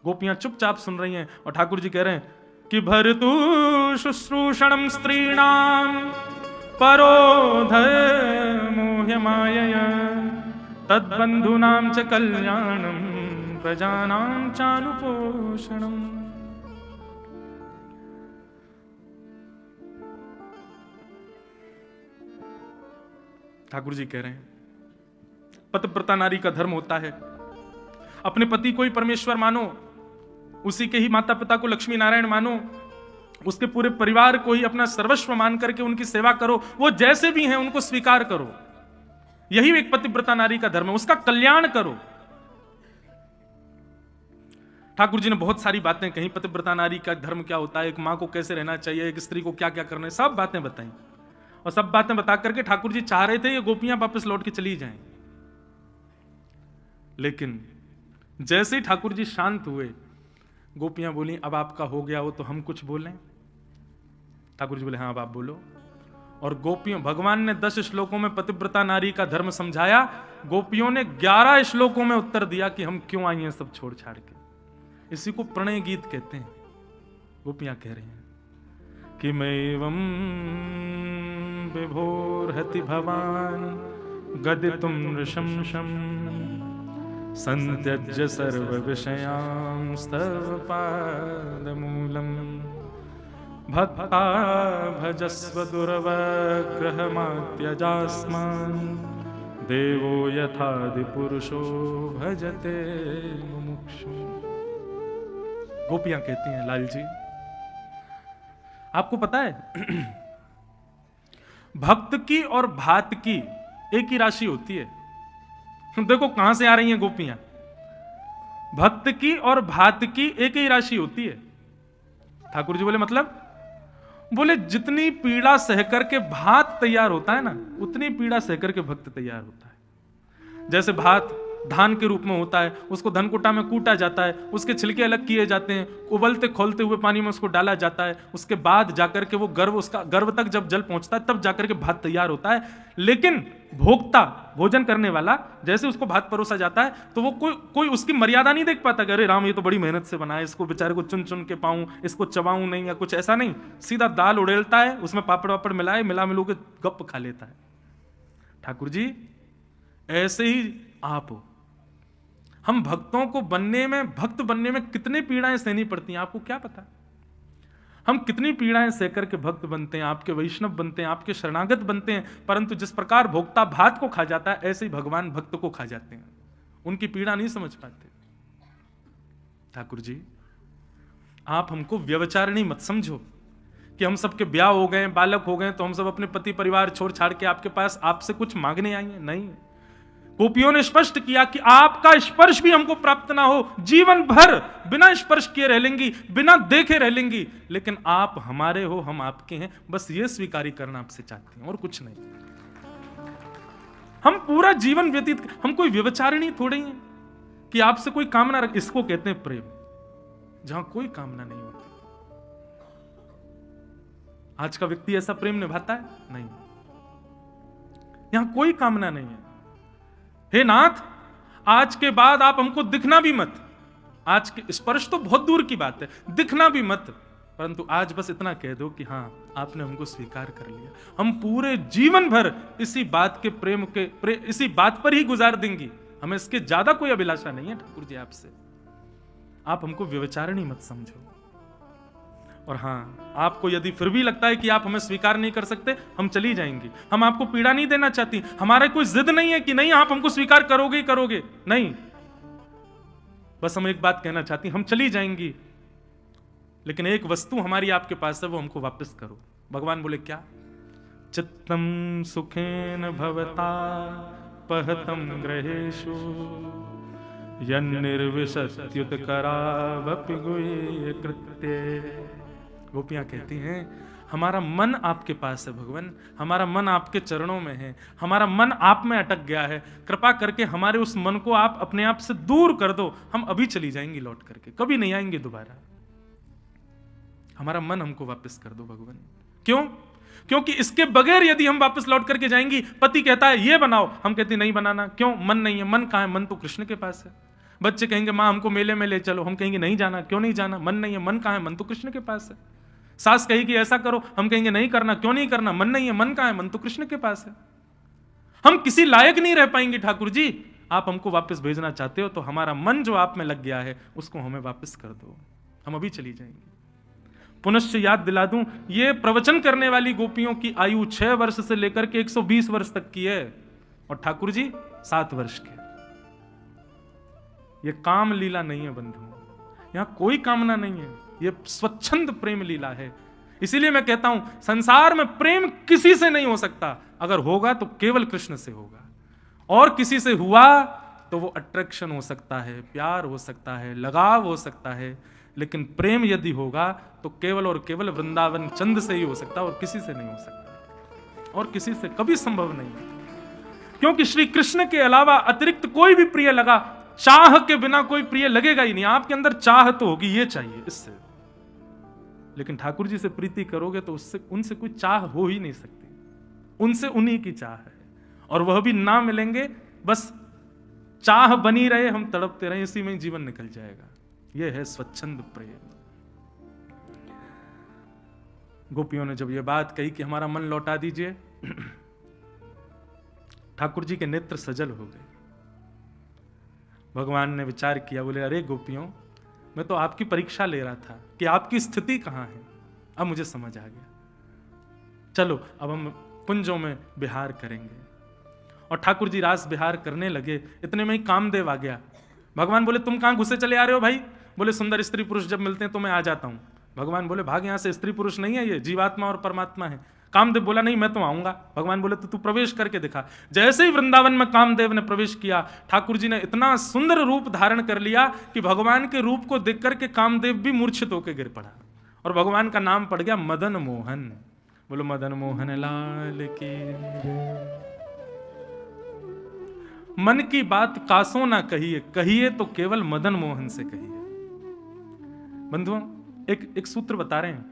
गोपियां चुपचाप सुन रही हैं और ठाकुर जी कह रहे हैं कि भरतु शुश्रूषणम स्त्रीणाम परो धर्मो ह्यमायया तद्बंधूनां च कल्याणम प्रजानां चानुपोषणम। ठाकुर जी कह रहे हैं पतिव्रता नारी का धर्म होता है अपने पति को ही परमेश्वर मानो, उसी के ही माता पिता को लक्ष्मी नारायण मानो, उसके पूरे परिवार को ही अपना सर्वस्व मान करके उनकी सेवा करो, वो जैसे भी हैं उनको स्वीकार करो। यही एक पतिव्रता नारी का धर्म है, उसका कल्याण करो। ठाकुर जी ने बहुत सारी बातें कही, पतिव्रता नारी का धर्म क्या होता है, एक मां को कैसे रहना चाहिए, एक स्त्री को क्या क्या करना है, सब बातें बताई। और सब बातें बता करके ठाकुर जी चाह रहे थे ये गोपियां वापस लौट के चली जाएं। लेकिन जैसे ही ठाकुर जी शांत हुए, गोपियां बोली अब आपका हो गया हो तो हम कुछ बोलें। ठाकुर जी बोले हाँ अब आप बोलो। और गोपियों, भगवान ने 10 श्लोकों में पतिव्रता नारी का धर्म समझाया, गोपियों ने 11 श्लोकों में उत्तर दिया कि हम क्यों आई हैं सब छोड़ छाड़ के। इसी को प्रणय गीत कहते हैं। गोपियां कह रही हैं कि मैवं विभोर्हति भवान गदितुं नृशंसं संत्यज्य सर्व विषयांस्तव पादमूलम् भक्ता भजस्व दुर्वग्रहमात्यजास्मान् देवो यथादिपुरुषो भजते मुमुक्षु। गोपियां कहती हैं लाल जी आपको पता है भक्त की और भात की एक ही राशि होती है। देखो कहां से आ रही हैं गोपियां। भक्त की और भात की एक ही राशि होती है। ठाकुर जी बोले मतलब, बोले जितनी पीड़ा सहकर के भात तैयार होता है ना, उतनी पीड़ा सहकर के भक्त तैयार होता है। जैसे भात धान के रूप में होता है, उसको धनकुटा में कूटा जाता है, उसके छिलके अलग किए जाते हैं, उबलते खोलते हुए पानी में उसको डाला जाता है, उसके बाद जाकर के वो गर्भ, उसका गर्भ तक जब जल पहुंचता है तब जाकर के भात तैयार होता है। लेकिन भोक्ता, भोजन करने वाला, जैसे उसको भात परोसा जाता है तो वो कोई उसकी मर्यादा नहीं देख पाता कि अरे राम ये तो बड़ी मेहनत से बना है, इसको बेचारे को चुन चुन के पाऊं, इसको चबाऊं नहीं, या कुछ ऐसा नहीं। सीधा दाल उड़ेलता है, उसमें पापड़ वापड़ मिलाए, मिला मिलू के गप खा लेता है। ठाकुर जी ऐसे ही आप हो। हम भक्तों को बनने में, भक्त बनने में कितनी पीड़ाएं सहनी पड़ती हैं आपको क्या पता। हम कितनी पीड़ाएं सहकर के भक्त बनते हैं, आपके वैष्णव बनते हैं, आपके शरणागत बनते हैं, परंतु जिस प्रकार भोक्ता भात को खा जाता है ऐसे ही भगवान भक्त को खा जाते हैं, उनकी पीड़ा नहीं समझ पाते। ठाकुर जी आप हमको व्यवचारिणी मत समझो कि हम सबके ब्याह हो गए, बालक हो गए, तो हम सब अपने पति परिवार छोड़ छाड़ के आपके पास आपसे कुछ मांगने आएंगे? नहीं। गोपियों ने स्पष्ट किया कि आपका स्पर्श भी हमको प्राप्त ना हो, जीवन भर बिना स्पर्श किए रह लेंगी, बिना देखे रह लेंगी, लेकिन आप हमारे हो, हम आपके हैं, बस ये स्वीकारी करना आपसे चाहते हैं और कुछ नहीं। हम पूरा जीवन व्यतीत, हम कोई व्यभिचारिणी थोड़े ही हैं कि आपसे कोई कामना रख। इसको कहते हैं प्रेम, जहां कोई कामना नहीं होती। आज का व्यक्ति ऐसा प्रेम निभाता है? नहीं। यहां कोई कामना नहीं है। हे नाथ, आज के बाद आप हमको दिखना भी मत। आज के स्पर्श तो बहुत दूर की बात है, दिखना भी मत, परंतु आज बस इतना कह दो कि हां, आपने हमको स्वीकार कर लिया। हम पूरे जीवन भर इसी बात के इसी बात पर ही गुजार देंगी। हमें इसके ज्यादा कोई अभिलाषा नहीं है ठाकुर जी आपसे। आप हमको व्यभिचारिणी मत समझो। और हां, आपको यदि फिर भी लगता है कि आप हमें स्वीकार नहीं कर सकते, हम चली जाएंगी। हम आपको पीड़ा नहीं देना चाहती। हमारा कोई जिद नहीं है कि नहीं आप हमको स्वीकार करोगे ही करोगे, नहीं। बस हम एक बात कहना चाहती, हम चली जाएंगी, लेकिन एक वस्तु हमारी आपके पास है, वो हमको वापस करो। भगवान बोले क्या? चित्तम सुखेन भवता पहतम ग्रहेषु यन्निर्विशत्युत करावपि गुह्य कृत्ये। गोपियां कहती हैं, हमारा मन आपके पास है भगवान, हमारा मन आपके चरणों में है, हमारा मन आप में अटक गया है, कृपा करके हमारे उस मन को आप अपने आप से दूर कर दो। हम अभी चली जाएंगी लौट करके, कभी नहीं आएंगे दोबारा। हमारा मन हमको वापस कर दो भगवान। क्यों? क्योंकि इसके बगैर यदि हम वापस लौट करके जाएंगी, पति कहता है ये बनाओ, हम कहते नहीं बनाना। क्यों? मन नहीं है। मन कहां है? मन तो कृष्ण के पास है। बच्चे कहेंगे मां हमको मेले में ले चलो, हम कहेंगे नहीं जाना। क्यों नहीं जाना? मन नहीं है। मन कहां है? मन तो कृष्ण के पास है। सास कहेगी ऐसा करो, हम कहेंगे नहीं करना। क्यों नहीं करना? मन नहीं है। मन कहां है? मन तो कृष्ण के पास है। हम किसी लायक नहीं रह पाएंगे ठाकुर जी। आप हमको वापस भेजना चाहते हो तो हमारा मन जो आप में लग गया है उसको हमें वापस कर दो, हम अभी चली जाएंगे। पुनश्च याद दिला दूं, ये प्रवचन करने वाली गोपियों की आयु 6 वर्ष से लेकर के 120 वर्ष तक की है, और ठाकुर जी 7 वर्ष के। ये काम लीला नहीं है बंधु, यहां कोई कामना नहीं है, ये स्वच्छंद प्रेम लीला है। इसीलिए मैं कहता हूं, संसार में प्रेम किसी से नहीं हो सकता। अगर होगा तो केवल कृष्ण से होगा, और किसी से हुआ तो वो अट्रैक्शन हो सकता है, प्यार हो सकता है, लगाव हो सकता है, लेकिन प्रेम यदि होगा तो केवल और केवल वृंदावन चंद से ही हो सकता, और किसी से नहीं हो सकता, और किसी से कभी संभव नहीं है। क्योंकि श्री कृष्ण के अलावा अतिरिक्त कोई भी प्रिय लगा, चाह के बिना कोई प्रिय लगेगा ही नहीं। आपके अंदर चाह तो होगी, ये चाहिए इससे, लेकिन ठाकुर जी से प्रीति करोगे तो उससे उनसे कोई चाह हो ही नहीं सकती। उनसे उन्हीं की चाह है, और वह भी ना मिलेंगे, बस चाह बनी रहे, हम तड़पते रहे, इसी में जीवन निकल जाएगा। यह है स्वच्छंद प्रेम। गोपियों ने जब यह बात कही कि हमारा मन लौटा दीजिए, ठाकुर जी के नेत्र सजल हो गए। भगवान ने विचार किया, बोले अरे गोपियों, मैं तो आपकी परीक्षा ले रहा था कि आपकी स्थिति कहां है। अब मुझे समझ आ गया, चलो अब हम कुंजों में विहार करेंगे। और ठाकुर जी रास विहार करने लगे। इतने में ही कामदेव आ गया। भगवान बोले तुम कहां घुसे चले आ रहे हो भाई? बोले सुंदर स्त्री पुरुष जब मिलते हैं तो मैं आ जाता हूं। भगवान बोले भाग यहां से, स्त्री पुरुष नहीं है, ये जीवात्मा और परमात्मा है। कामदेव बोला नहीं मैं तो आऊंगा। भगवान बोले तो तू प्रवेश करके दिखा। जैसे ही वृंदावन में कामदेव ने प्रवेश किया, ठाकुर जी ने इतना सुंदर रूप धारण कर लिया कि भगवान के रूप को देख करके कामदेव भी मूर्छित होकर गिर पड़ा, और भगवान का नाम पड़ गया मदन मोहन। बोलो मदन मोहन लाल की। मन की बात कासों ना कहिए, कहिए तो केवल मदन मोहन से कहिए। बंधुओं, एक सूत्र बता रहे हैं।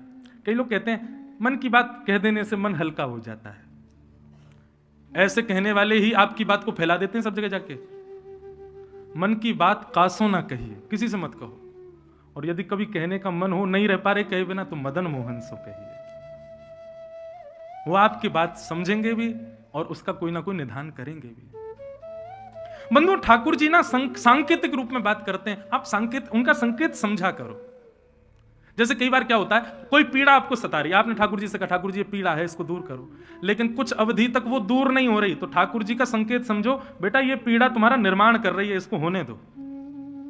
कई लोग कहते हैं मन की बात कह देने से मन हल्का हो जाता है। ऐसे कहने वाले ही आपकी बात को फैला देते हैं सब जगह जाके। मन की बात कासों ना कहिए, किसी से मत कहो, और यदि कभी कहने का मन हो, नहीं रह पा रहे कहे बिना, तो मदन मोहन से कहिए। वो आपकी बात समझेंगे भी और उसका कोई ना कोई निदान करेंगे भी। बंधु, ठाकुर जी ना सांकेतिक रूप में बात करते हैं। आप उनका संकेत समझा करो। जैसे कई बार क्या होता है, कोई पीड़ा आपको सता रही है, आपने ठाकुर जी से कहा ठाकुर जी ये पीड़ा है, इसको दूर करो, लेकिन कुछ अवधि तक वो दूर नहीं हो रही, तो ठाकुर जी का संकेत समझो, बेटा ये पीड़ा तुम्हारा निर्माण कर रही है, इसको होने दो,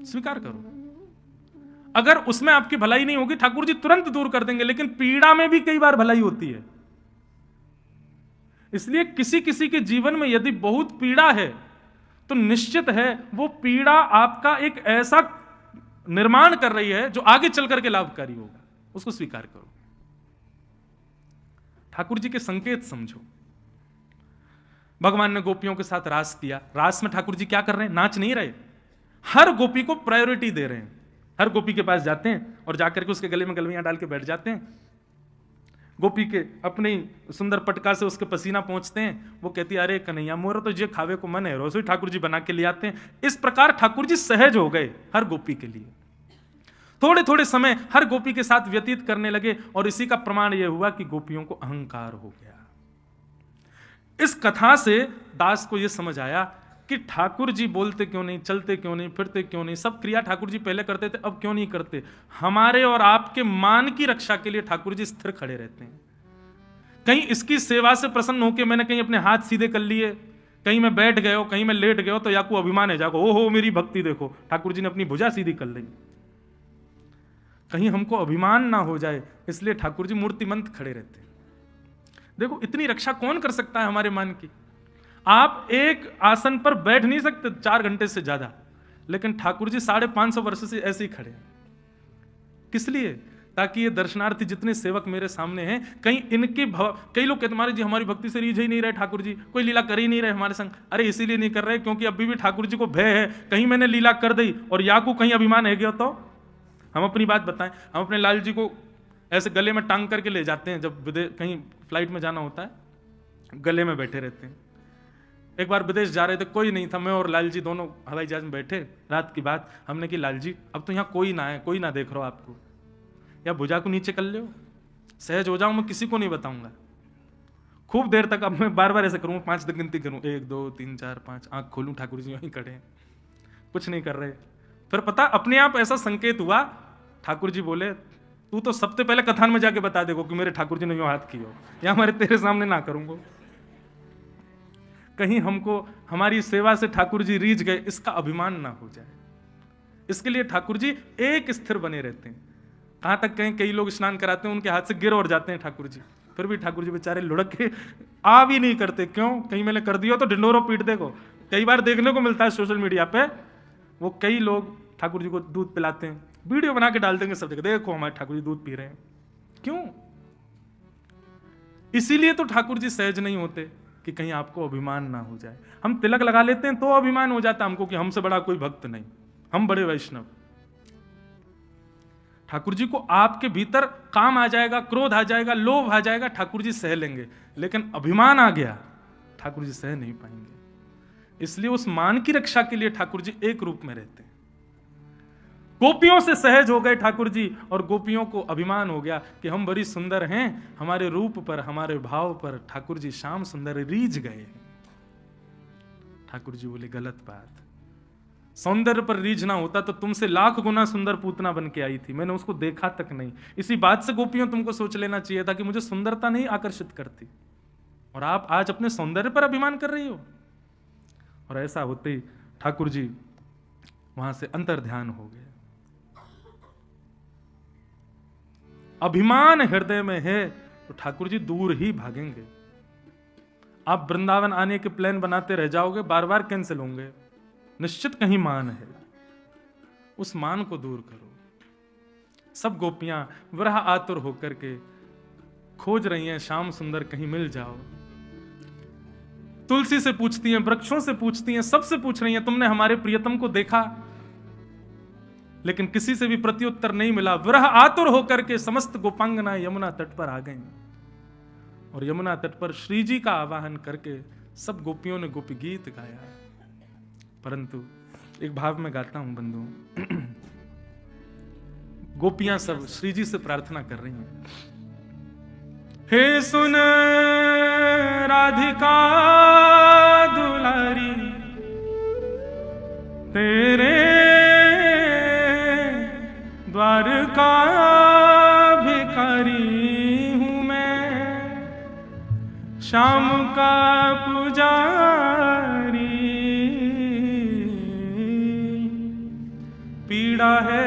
स्वीकार करो। अगर उसमें आपकी भलाई नहीं होगी ठाकुर जी तुरंत दूर कर देंगे, लेकिन पीड़ा में भी कई बार भलाई होती है। इसलिए किसी किसी के जीवन में यदि बहुत पीड़ा है तो निश्चित है वो पीड़ा आपका एक ऐसा निर्माण कर रही है जो आगे चल करके लाभकारी होगा, उसको स्वीकार करो। ठाकुर जी के संकेत समझो। भगवान ने गोपियों के साथ रास किया, रास में ठाकुर जी क्या कर रहे हैं? नाच नहीं रहे, हर गोपी को प्रायोरिटी दे रहे हैं। हर गोपी के पास जाते हैं और जाकर के उसके गले में गलवियां डाल के बैठ जाते हैं। गोपी के अपनी सुंदर पटका से उसके पसीना पहुंचते हैं। वो कहती है अरे कन्हैया मोरा तो ये खावे को मन है, रसोई ठाकुर जी बना के ले आते हैं। इस प्रकार ठाकुर जी सहज हो गए हर गोपी के लिए। थोड़े थोड़े समय हर गोपी के साथ व्यतीत करने लगे और इसी का प्रमाण यह हुआ कि गोपियों को अहंकार हो गया। इस कथा से दास को यह समझ आया कि ठाकुर जी बोलते क्यों नहीं, चलते क्यों नहीं, फिरते क्यों नहीं, सब क्रिया ठाकुर जी पहले करते थे, अब क्यों नहीं करते? हमारे और आपके मान की रक्षा के लिए ठाकुर जी स्थिर खड़े रहते हैं। कहीं इसकी सेवा से प्रसन्न होकर मैंने कहीं अपने हाथ सीधे कर लिए, कहीं मैं बैठ गए हो, कहीं मैं लेट गए हो, तो याकू अभिमान है जाको, ओहो मेरी भक्ति देखो, ठाकुर जी ने अपनी भुजा सीधी कर ली। कहीं हमको अभिमान ना हो जाए, इसलिए ठाकुर जी मूर्तिमंत खड़े रहते हैं। देखो इतनी रक्षा कौन कर सकता है हमारे मान की? आप एक आसन पर बैठ नहीं सकते 4 घंटे से ज्यादा, लेकिन ठाकुर जी 550 वर्ष से ऐसे ही खड़े हैं। किस लिए? ताकि ये दर्शनार्थी जितने सेवक मेरे सामने हैं, कहीं इनके कई लोग कहते महाराज जी हमारी भक्ति से रीझ ही नहीं रहे, ठाकुर जी कोई लीला कर ही नहीं रहे हमारे संग। अरे इसीलिए नहीं कर रहे क्योंकि अभी भी ठाकुर जी को भय है, कहीं मैंने लीला कर दी और याकू कहीं अभिमान है गया तो। हम अपनी बात बताएं, हम अपने लाल जी को ऐसे गले में टांग करके ले जाते हैं, जब कहीं फ्लाइट में जाना होता है गले में बैठे रहते हैं। एक बार विदेश जा रहे थे, कोई नहीं था, मैं और लाल जी दोनों हवाई जहाज में बैठे, रात की बात। हमने कि लाल जी अब तो यहाँ कोई ना है, कोई ना देख रहा हो आपको, या भुजा को नीचे कर लो, सहज हो जाऊं, मैं किसी को नहीं बताऊंगा। खूब देर तक अब मैं बार बार ऐसे करूँ, 5 तक गिनती करूँ, 1 2 3 4 5, आंख खोलूं, ठाकुर जी वहीं खड़े हैं, कुछ नहीं कर रहे। फिर पता अपने आप ऐसा संकेत हुआ, ठाकुर जी बोले तू तो सबसे पहले कथान में जाके बता देगो कि मेरे ठाकुर जी ने यूं हाथ किया, या हमारे तेरे सामने ना करूंगा। कहीं हमको हमारी सेवा से ठाकुर जी रीझ गए इसका अभिमान ना हो जाए, इसके लिए ठाकुर जी एक स्थिर बने रहते हैं। कहां तक कहीं कई लोग स्नान कराते हैं, उनके हाथ से गिर और जाते हैं ठाकुर जी, फिर भी ठाकुर जी बेचारे लुढ़क के आ भी नहीं करते। क्यों? कहीं मैंने कर दिया तो ढिंडोरों पीट देगो। कई बार देखने को मिलता है सोशल मीडिया पे, वो कई लोग ठाकुर जी को दूध पिलाते हैं, वीडियो बना के डाल देंगे सब जगह, देखो हमारे ठाकुर जी दूध पी रहे हैं। क्यों? इसीलिए तो ठाकुर जी सहज नहीं होते कि कहीं आपको अभिमान ना हो जाए। हम तिलक लगा लेते हैं तो अभिमान हो जाता हमको कि हमसे बड़ा कोई भक्त नहीं, हम बड़े वैष्णव। ठाकुर जी को आपके भीतर काम आ जाएगा, क्रोध आ जाएगा, लोभ आ जाएगा, ठाकुर जी सह लेंगे, लेकिन अभिमान आ गया ठाकुर जी सह नहीं पाएंगे। इसलिए उस मान की रक्षा के लिए ठाकुर जी एक रूप में रहते हैं। गोपियों से सहज हो गए ठाकुर जी, और गोपियों को अभिमान हो गया कि हम बड़ी सुंदर हैं, हमारे रूप पर, हमारे भाव पर ठाकुर जी श्याम सुंदर रीझ गए। ठाकुर जी बोले गलत बात, सौंदर्य पर रीझ ना होता तो तुमसे लाख गुना सुंदर पूतना बन के आई थी, मैंने उसको देखा तक नहीं। इसी बात से गोपियों तुमको सोच लेना चाहिए था कि मुझे सुंदरता नहीं आकर्षित करती, और आप आज अपने सौंदर्य पर अभिमान कर रही हो। और ऐसा होते ही ठाकुर जी वहां से अंतर ध्यान हो गए। अभिमान हृदय में है तो ठाकुर जी दूर ही भागेंगे। आप वृंदावन आने के प्लान बनाते रह जाओगे, बार बार कैंसिल होंगे। निश्चित कहीं मान है, उस मान को दूर करो। सब गोपियां विरह आतुर होकर के खोज रही हैं श्याम सुंदर, कहीं मिल जाओ। तुलसी से पूछती हैं, वृक्षों से पूछती हैं, सबसे पूछ रही हैं तुमने हमारे प्रियतम को देखा? लेकिन किसी से भी प्रत्युत्तर नहीं मिला। विरह आतुर होकर के समस्त गोपांगना यमुना तट पर आ गईं, और यमुना तट पर श्री जी का आवाहन करके सब गोपियों ने गोपी गीत गाया। परंतु एक भाव में गाता हूं बंधु, गोपियां सब श्री जी से प्रार्थना कर रही हैं, हे सुन राधिका दुलारी, तेरे द्वार का भिखारी हूं मैं, श्याम का पुजारी, पीड़ा है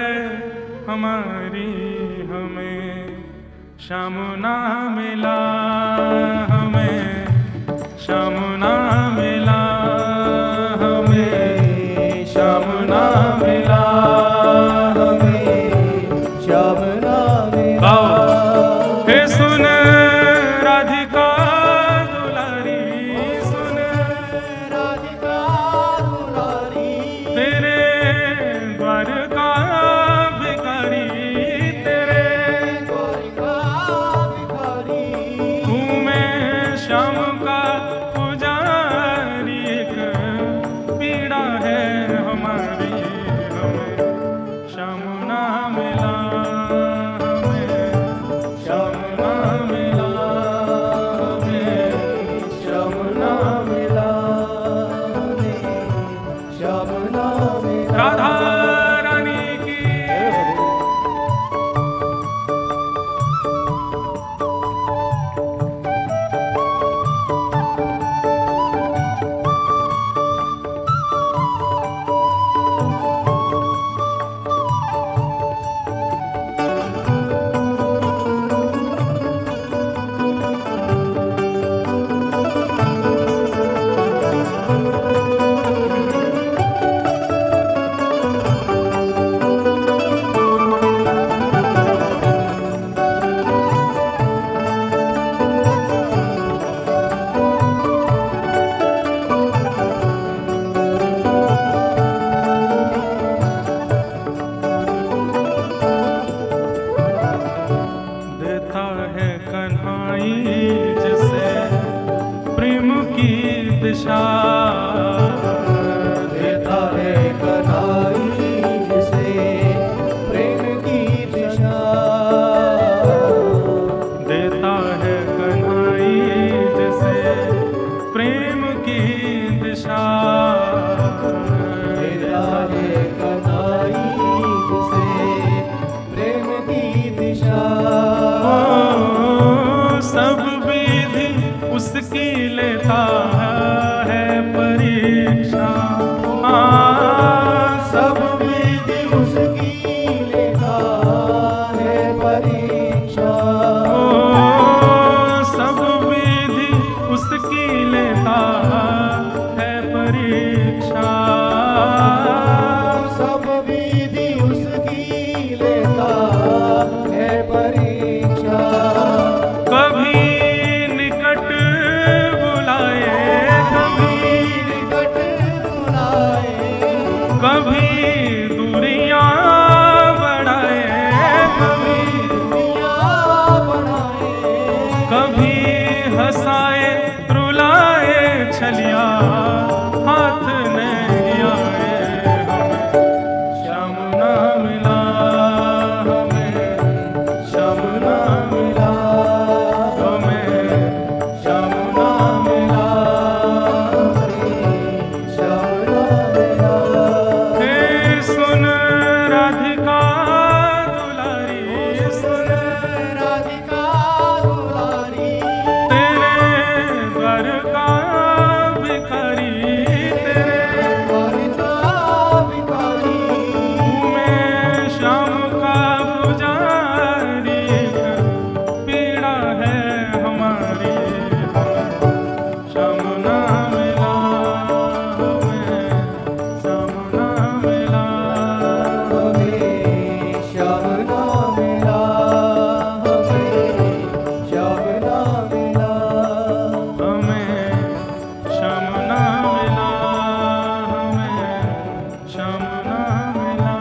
हमारी हमें श्याम ना मिला, हमें श्याम ना मिला, हमें श्याम ना मिला, हमें श्याम ना मिला। हे सुन राधिका दुलारी, सुन राधिका दुलारी, तेरे द्वार का भिखारी, तेरे द्वार का भिखारी, तू मैं श्याम का पुजारी, एक पीड़ा है हमारी, हमें श्याम ना मिला, हमें श्याम ना मिला, हमें श्याम ना मिला, हमें श्याम ना मिला। राधा रानी की देता है कन्हाई जिसे प्रेम की दिशा, देता है कन्हाई जिसे प्रेम की दिशा, देता है कन्हाई जिसे प्रेम की दिशा, देता है कन्हाई जिसे प्रेम की दिशा। सब विधि उसकी लेता है परीक्षा, सब विधि उसकी लेता है परीक्षा, सब विधि उसकी लेता है परीक्षा, सब विधि उसकी लेता है परीक्षा। कभी निकट बुलाए, कभी निकट बुलाए, कभी दूरियां बढ़ाए, कभी दुनिया बनाए, कभी हंसाए रुलाए, छलिया हाथ नहीं आए, हमें श्याम ना मिला, हमें श्याम ना मिला, हमें श्याम ना मिला, श्याम ना मिला। हे सुन राधिका दुलारी, सुन राधिका दुलारी, तेरे द्वार का भिखारी, तेरे द्वार का भिखारी, तू मैं श्याम का पुजारी, पीड़ा है हमारी, श्याम ना मिला, हमें श्याम ना मिला, हमें श्याम ना मिला, हमें श्याम ना मिला, हमें श्याम ना मिला, हमें श्याम ना मिला,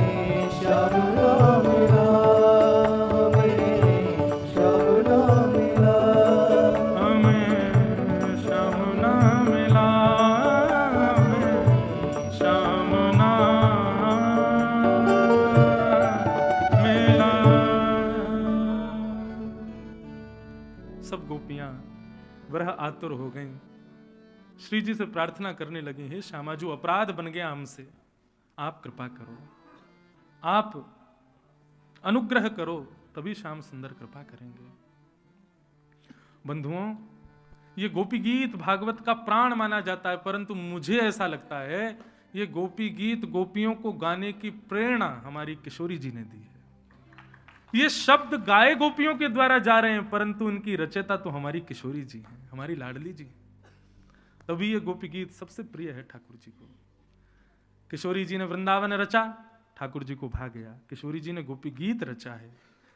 हमें श्याम ना मिला, हमें श्याम ना मिला, हमें श्याम ना मिला, हमें श्याम ना मिला। सब गोपियां वह आतुर हो गईं, श्री जी से प्रार्थना करने लगी, हे श्यामा जो अपराध बन गया हमसे, आप कृपा करो, आप अनुग्रह करो, तभी श्याम सुंदर कृपा करेंगे। बंधुओं, ये गोपी गीत भागवत का प्राण माना जाता है, परंतु मुझे ऐसा लगता है ये गोपी गीत गोपियों को गाने की प्रेरणा हमारी किशोरी जी ने दी है। ये शब्द गाए गोपियों के द्वारा जा रहे हैं, परंतु इनकी रचयिता तो हमारी किशोरी जी हैं, हमारी लाडली जी। तभी ये गोपी गीत सबसे प्रिय है ठाकुर जी को। किशोरी जी ने वृंदावन रचा, ठाकुर जी को भा गया। किशोरी जी ने गोपी गीत रचा है,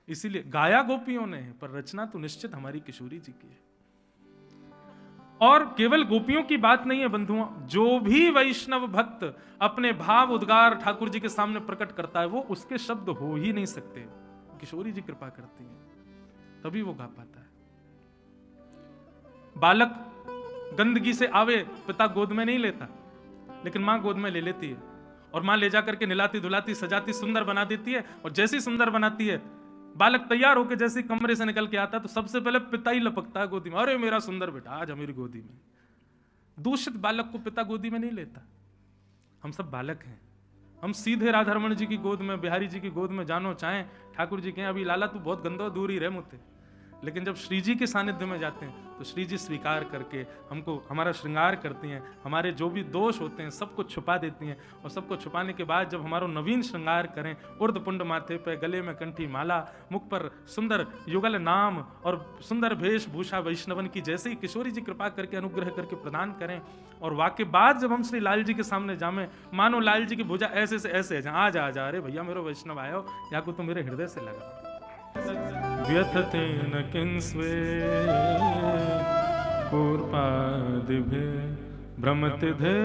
इसीलिए गाया गोपियों ने है, पर रचना तो निश्चित हमारी किशोरी जी की है। और केवल गोपियों की बात नहीं है बंधुओं, जो भी वैष्णव भक्त अपने भाव उद्गार ठाकुर जी के सामने प्रकट करता है, वो उसके शब्द हो ही नहीं सकते। किशोरी जी कृपा करती है, तभी वो गा पाता है। बालक गंदगी से आवे, पिता गोद में नहीं लेता, लेकिन मां गोद में ले लेती है, और मां ले जाकर के निलाती धुलाती सजाती सुंदर बना देती है। और जैसी सुंदर बनाती है, बालक तैयार होकर जैसे कमरे से निकल के आता है, तो सबसे पहले पिता ही लपकता है गोदी में, अरे मेरा सुंदर बेटा आज मेरी गोदी में। दूषित बालक को पिता गोदी में नहीं लेता। हम सब बालक हैं, हम सीधे राधा रमण जी की गोद में, बिहारी जी की गोद में जानो चाहें। ठाकुर जी कहें अभी लाला तू बहुत गंदा दूर ही रह मुझसे, लेकिन जब श्री जी के सानिध्य में जाते हैं तो श्री जी स्वीकार करके हमको हमारा श्रृंगार करती हैं, हमारे जो भी दोष होते हैं सबको छुपा देती हैं। और सबको छुपाने के बाद जब हमारा नवीन श्रृंगार करें, उर्धपुंड माथे पे, गले में कंठी माला, मुख पर सुंदर युगल नाम और सुंदर वेशभूषा वैष्णवन की, जैसे ही किशोरी जी कृपा करके अनुग्रह करके प्रदान करें, और वाके बाद जब हम श्री लाल जी के सामने जामें, मानो लाल जी की भुजा ऐसे से ऐसे है, आ जा अरे भैया मेरा वैष्णव आयो, या को तो मेरे हृदय से लगा। व्यथते न किंस्वे कूर्पादिभे भ्रमतिधे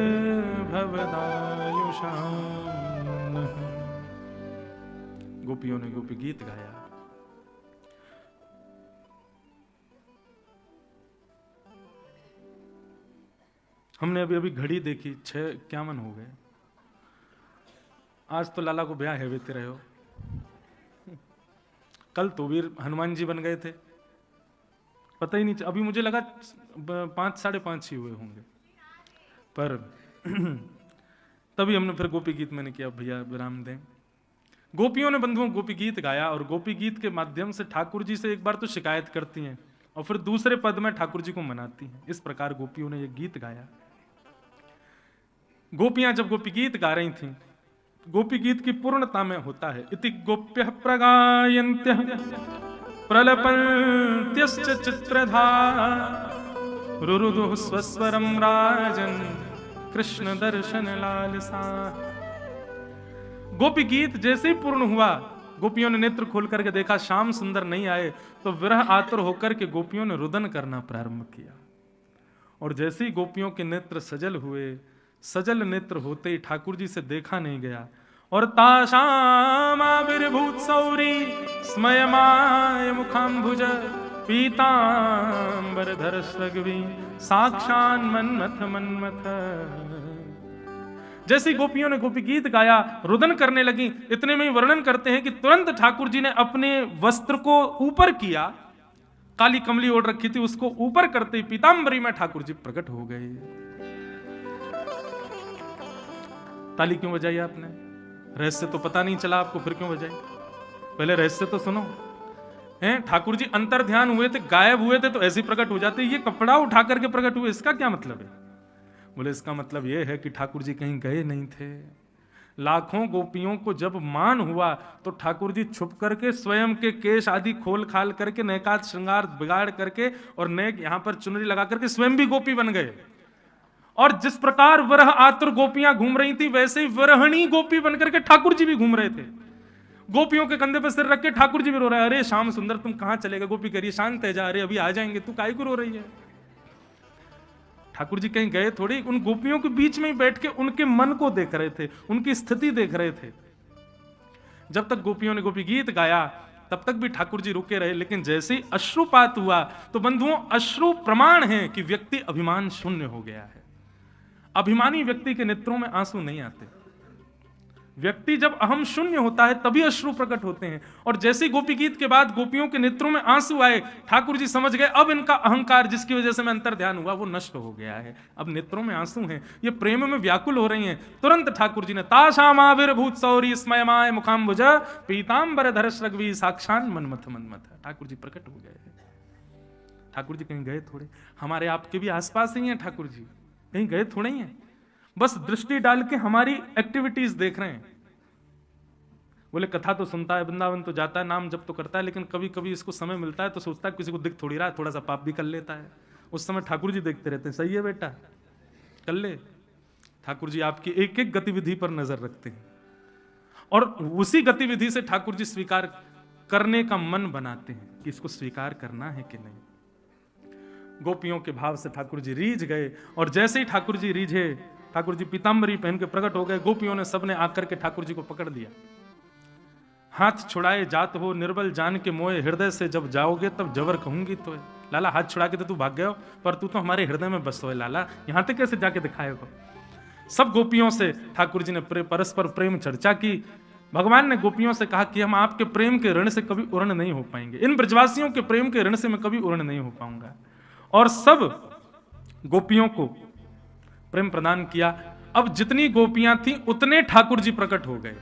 भवदायुषाम। गोपियों ने गोपी गीत गाया। हमने अभी अभी घड़ी देखी, 6:51 हो गए। आज तो लाला को ब्याह है बेते रहे हो। कल तो वीर हनुमान जी बन गए थे, पता ही नहीं, अभी मुझे लगा 5 साढ़े 5 ही हुए होंगे, पर तभी हमने फिर गोपी गीत मैंने किया भैया विराम दें। गोपियों ने बंधुओं गोपी गीत गाया, और गोपी गीत के माध्यम से ठाकुर जी से एक बार तो शिकायत करती हैं, और फिर दूसरे पद में ठाकुर जी को मनाती हैं। इस प्रकार गोपियों ने ये गीत गाया। गोपियां जब गोपी गीत गा रही थीं, गोपी गीत की पूर्णता में होता है इति गोप्य प्रगायन्त्य प्रलपन्त्यश्च चित्रधारा रुरुदुः स्वस्वरं राजन् कृष्ण दर्शन लालसा। गोपी गीत जैसे ही पूर्ण हुआ, गोपियों ने नेत्र खोल करके देखा श्याम सुंदर नहीं आए, तो विरह आतुर होकर के गोपियों ने रुदन करना प्रारंभ किया। और जैसे ही गोपियों के नेत्र सजल हुए, सजल नेत्र होते ही ठाकुर जी से देखा नहीं गया, और ताशामाविर्भूत सौरी स्मयमाय मुखाम्बुज पीतांबरधर सगवी साक्षान मन्मथ मन्मथ। जैसी गोपियों ने गोपी गीत गाया, रुदन करने लगी। इतने में ही वर्णन करते हैं कि तुरंत ठाकुर जी ने अपने वस्त्र को ऊपर किया, काली कमली ओढ़ रखी थी, उसको ऊपर करते ही पीतांबरी में ठाकुर जी प्रकट हो गए। ताली क्यों बजाई आपने? रहस्य तो पता नहीं चला आपको, फिर क्यों बजाई? पहले रहस्य तो सुनो। हैं ठाकुर जी अंतर ध्यान हुए थे, गायब हुए थे तो ऐसे ही प्रकट हो जाते, ये कपड़ा उठा करके प्रकट हुए, इसका क्या मतलब है? बोले इसका मतलब ये है कि ठाकुर जी कहीं गए नहीं थे। लाखों गोपियों को जब मान हुआ तो ठाकुर जी छुप करके स्वयं के केश आदि खोल खाल करके, नैकात श्रृंगार बिगाड़ करके और नेक यहां पर चुनरी लगा करके स्वयं भी गोपी बन गए। और जिस प्रकार वरह आतुर गोपियां घूम रही थी, वैसे ही वरहणी गोपी बनकर के ठाकुर जी भी घूम रहे थे। गोपियों के कंधे पर सिर रख के ठाकुर जी भी रो रहे हैं, अरे श्याम सुंदर तुम कहां चलेगा? गोपी करिए शांत है जा, अरे अभी आ जाएंगे, तू काहे को रो रही है? ठाकुर जी कहीं गए थोड़ी, उन गोपियों के बीच में ही बैठ के उनके मन को देख रहे थे, उनकी स्थिति देख रहे थे। जब तक गोपियों ने गोपी गीत गाया तब तक भी ठाकुर जी रुके रहे, लेकिन जैसे ही अश्रुपात हुआ तो बंधुओं अश्रु प्रमाण है कि व्यक्ति अभिमान शून्य हो गया है। अभिमानी व्यक्ति के नेत्रों में आंसू नहीं आते। व्यक्ति जब अहम शून्य होता है तभी अश्रु प्रकट होते हैं। और जैसे गोपी गीत के बाद गोपियों के नेत्रों में आंसू आए, ठाकुर जी समझ गए अब इनका अहंकार जिसकी वजह से मैं अंतर ध्यान हुआ वो नष्ट हो गया है, अब नेत्रों में आंसू हैं, ये प्रेम में व्याकुल हो रही हैं। तुरंत ठाकुर जी ने ताशामाविर्भूत सौरी स्मयमाय मुखाम्बुज पीतांबर धरस रघवी साक्षान मन्मथ मन्मथ। ठाकुर जी प्रकट हो गए। ठाकुर जी कहीं गए थोड़े, हमारे आपके भी आसपास ही हैं ठाकुर जी, कहीं गए थोड़े ही हैं। बस दृष्टि डाल के हमारी एक्टिविटीज देख रहे हैं। बोले कथा तो सुनता है, वृंदावन तो जाता है, नाम जप तो करता है, लेकिन कभी कभी इसको समय मिलता है तो सोचता है किसी को दिख थोड़ी रहा है, थोड़ा सा पाप भी कर लेता है। उस समय ठाकुर जी देखते रहते हैं, सही है बेटा कर ले। ठाकुर जी आपकी एक एक गतिविधि पर नजर रखते हैं और उसी गतिविधि से ठाकुर जी स्वीकार करने का मन बनाते हैं कि इसको स्वीकार करना है कि नहीं। गोपियों के भाव से ठाकुर जी रीझ गए और जैसे ही ठाकुर जी रीझे, ठाकुर जी पीताम्बरी पहन के प्रकट हो गए। गोपियों ने सबने आकर के ठाकुर जी को पकड़ लिया। हाथ छुड़ाए जात हो निर्बल जान के मोए, हृदय से जब जाओगे तब जबर कहूंगी तो। लाला हाथ छुड़ा के तो तू भाग गया हो, पर तू तो हमारे हृदय में बसो है लाला, यहां तक कैसे जाके दिखाएगा। सब गोपियों से ठाकुर जी ने परस्पर प्रेम चर्चा की। भगवान ने गोपियों से कहा कि हम आपके प्रेम के ऋण से कभी उर्ण नहीं हो पाएंगे, इन ब्रजवासियों के प्रेम के ऋण से मैं कभी उर्ण नहीं हो पाऊंगा। और सब गोपियों को प्रेम प्रदान किया। अब जितनी गोपियां थी उतने ठाकुर जी प्रकट हो गए।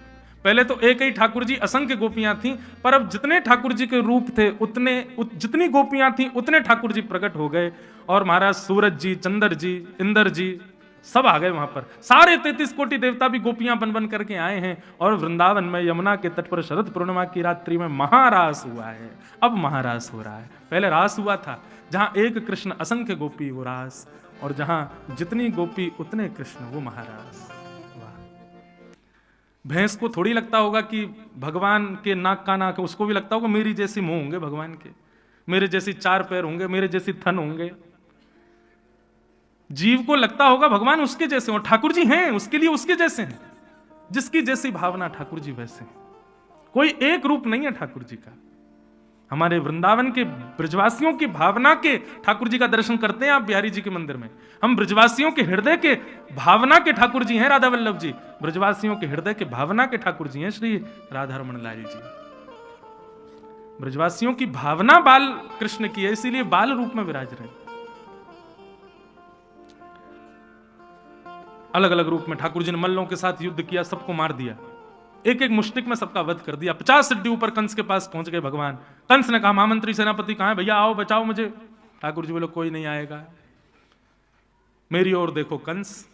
पहले तो एक ही ठाकुर जी, असंख्य गोपियां थीं, पर अब जितने ठाकुर जी के रूप थे उतने जितनी गोपियां थीं उतने ठाकुर जी प्रकट हो गए। और महाराज सूरज जी, चंद्र जी, इंद्र जी सब आ गए वहां पर। सारे 33 कोटि देवता भी गोपियां बन बन करके आए हैं और वृंदावन में यमुना के तट पर शरद पूर्णिमा की रात्रि में महारास हुआ है। अब महारास हो रहा है। पहले रास हुआ था जहां एक कृष्ण असंख्य गोपी वो रास, और जहां जितनी गोपी उतने कृष्ण वो महारास। भैंस को थोड़ी लगता होगा कि भगवान के नाक का नाक है, उसको भी लगता होगा मेरी जैसी मुंह होंगे भगवान के, मेरे जैसी 4 पैर होंगे, मेरे जैसी थन होंगे। जीव को लगता होगा भगवान उसके जैसे हो, ठाकुर जी हैं उसके लिए उसके जैसे हैं। जिसकी जैसी भावना ठाकुर जी वैसे। कोई एक रूप नहीं है ठाकुर जी का। हमारे वृंदावन के ब्रजवासियों की भावना के ठाकुर जी का दर्शन करते हैं आप बिहारी जी के मंदिर में। हम ब्रजवासियों के हृदय के भावना के ठाकुर जी हैं राधा वल्लभ जी, ब्रजवासियों के हृदय के भावना के ठाकुर जी हैं श्री राधा रमण लाल जी। ब्रजवासियों की भावना बाल कृष्ण की है, इसीलिए बाल रूप में विराज रहे। अलग अलग रूप में ठाकुर जी ने मल्लों के साथ युद्ध किया, सबको मार दिया, एक एक मुष्टिक में सबका वध कर दिया। 50 सिद्धि ऊपर कंस के पास पहुंच गए भगवान। कंस ने कहा महामंत्री सेनापति कहां है, भैया आओ बचाओ मुझे। ठाकुर जी बोले कोई नहीं आएगा। मेरी ओर देखो कंस,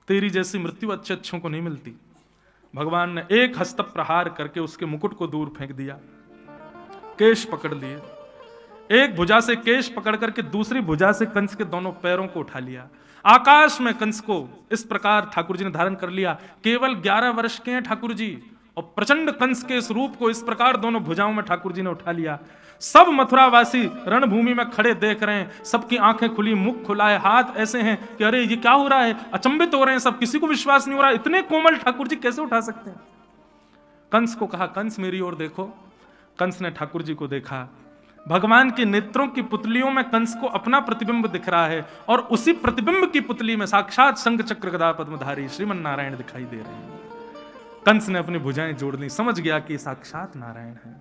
तेरी जैसी मृत्यु अच्छे अच्छों को नहीं मिलती। भगवान ने एक हस्त प्रहार करके उसके मुकुट को दूर फेंक दिया, केश पकड़ लिए, एक भुजा से केश पकड़ करके दूसरी भुजा से कंस के दोनों पैरों को उठा लिया। आकाश में कंस को इस प्रकार ठाकुर जी ने धारण कर लिया। केवल 11 वर्ष के हैं ठाकुर जी, और प्रचंड कंस के इस रूप को इस प्रकार दोनों भुजाओं में ठाकुर जी ने उठा लिया। सब मथुरावासी रणभूमि में खड़े देख रहे हैं, सबकी आंखें खुली, मुख खुला है, हाथ ऐसे हैं कि अरे ये क्या हो रहा है, अचंभित हो रहे हैं सब, किसी को विश्वास नहीं हो रहा इतने कोमल ठाकुर जी कैसे उठा सकते हैं। कंस को कहा कंस मेरी ओर देखो। कंस ने ठाकुर जी को देखा। भगवान के नेत्रों की पुतलियों में कंस को अपना प्रतिबिंब दिख रहा है, और उसी प्रतिबिंब की पुतली में साक्षात शंख चक्र गदा पद्मधारी श्रीमन नारायण दिखाई दे रहे हैं। कंस ने अपनी भुजाएं जोड़ ली, समझ गया कि साक्षात नारायण है।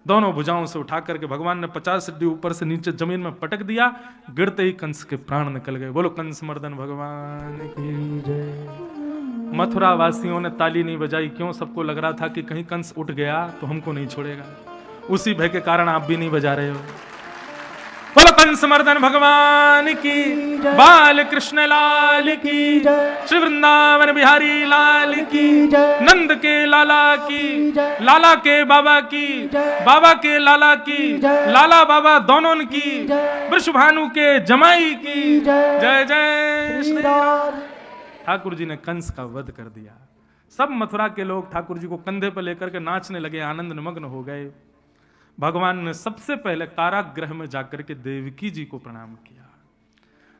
दोनों भुजाओं से उठा करके भगवान ने 50 सिद्धि ऊपर से नीचे जमीन में पटक दिया। गिरते ही कंस के प्राण निकल गए। बोलो कंस मर्दन भगवान की जय। मथुरा वासियों ने ताली नहीं बजाई, क्यों? सबको लग रहा था कि कहीं कंस उठ गया तो हमको नहीं छोड़ेगा। उसी भय के कारण आप भी नहीं बजा रहे हो। बोलो कंस मर्दन भगवान की, बाल कृष्ण लाल की, श्री वृंदावन बिहारी लाल की, नंद के लाला की, लाला के बाबा की, बाबा के लाला की, लाला बाबा दोनों की, वृषभानु के जमाई की जय जय श्री राम। ठाकुर जी ने कंस का वध कर दिया। सब मथुरा के लोग ठाकुर जी को कंधे पर लेकर के नाचने लगे, आनंद निमग्न हो गए। भगवान ने सबसे पहले कारागृह में जाकर के देवकी जी को प्रणाम किया।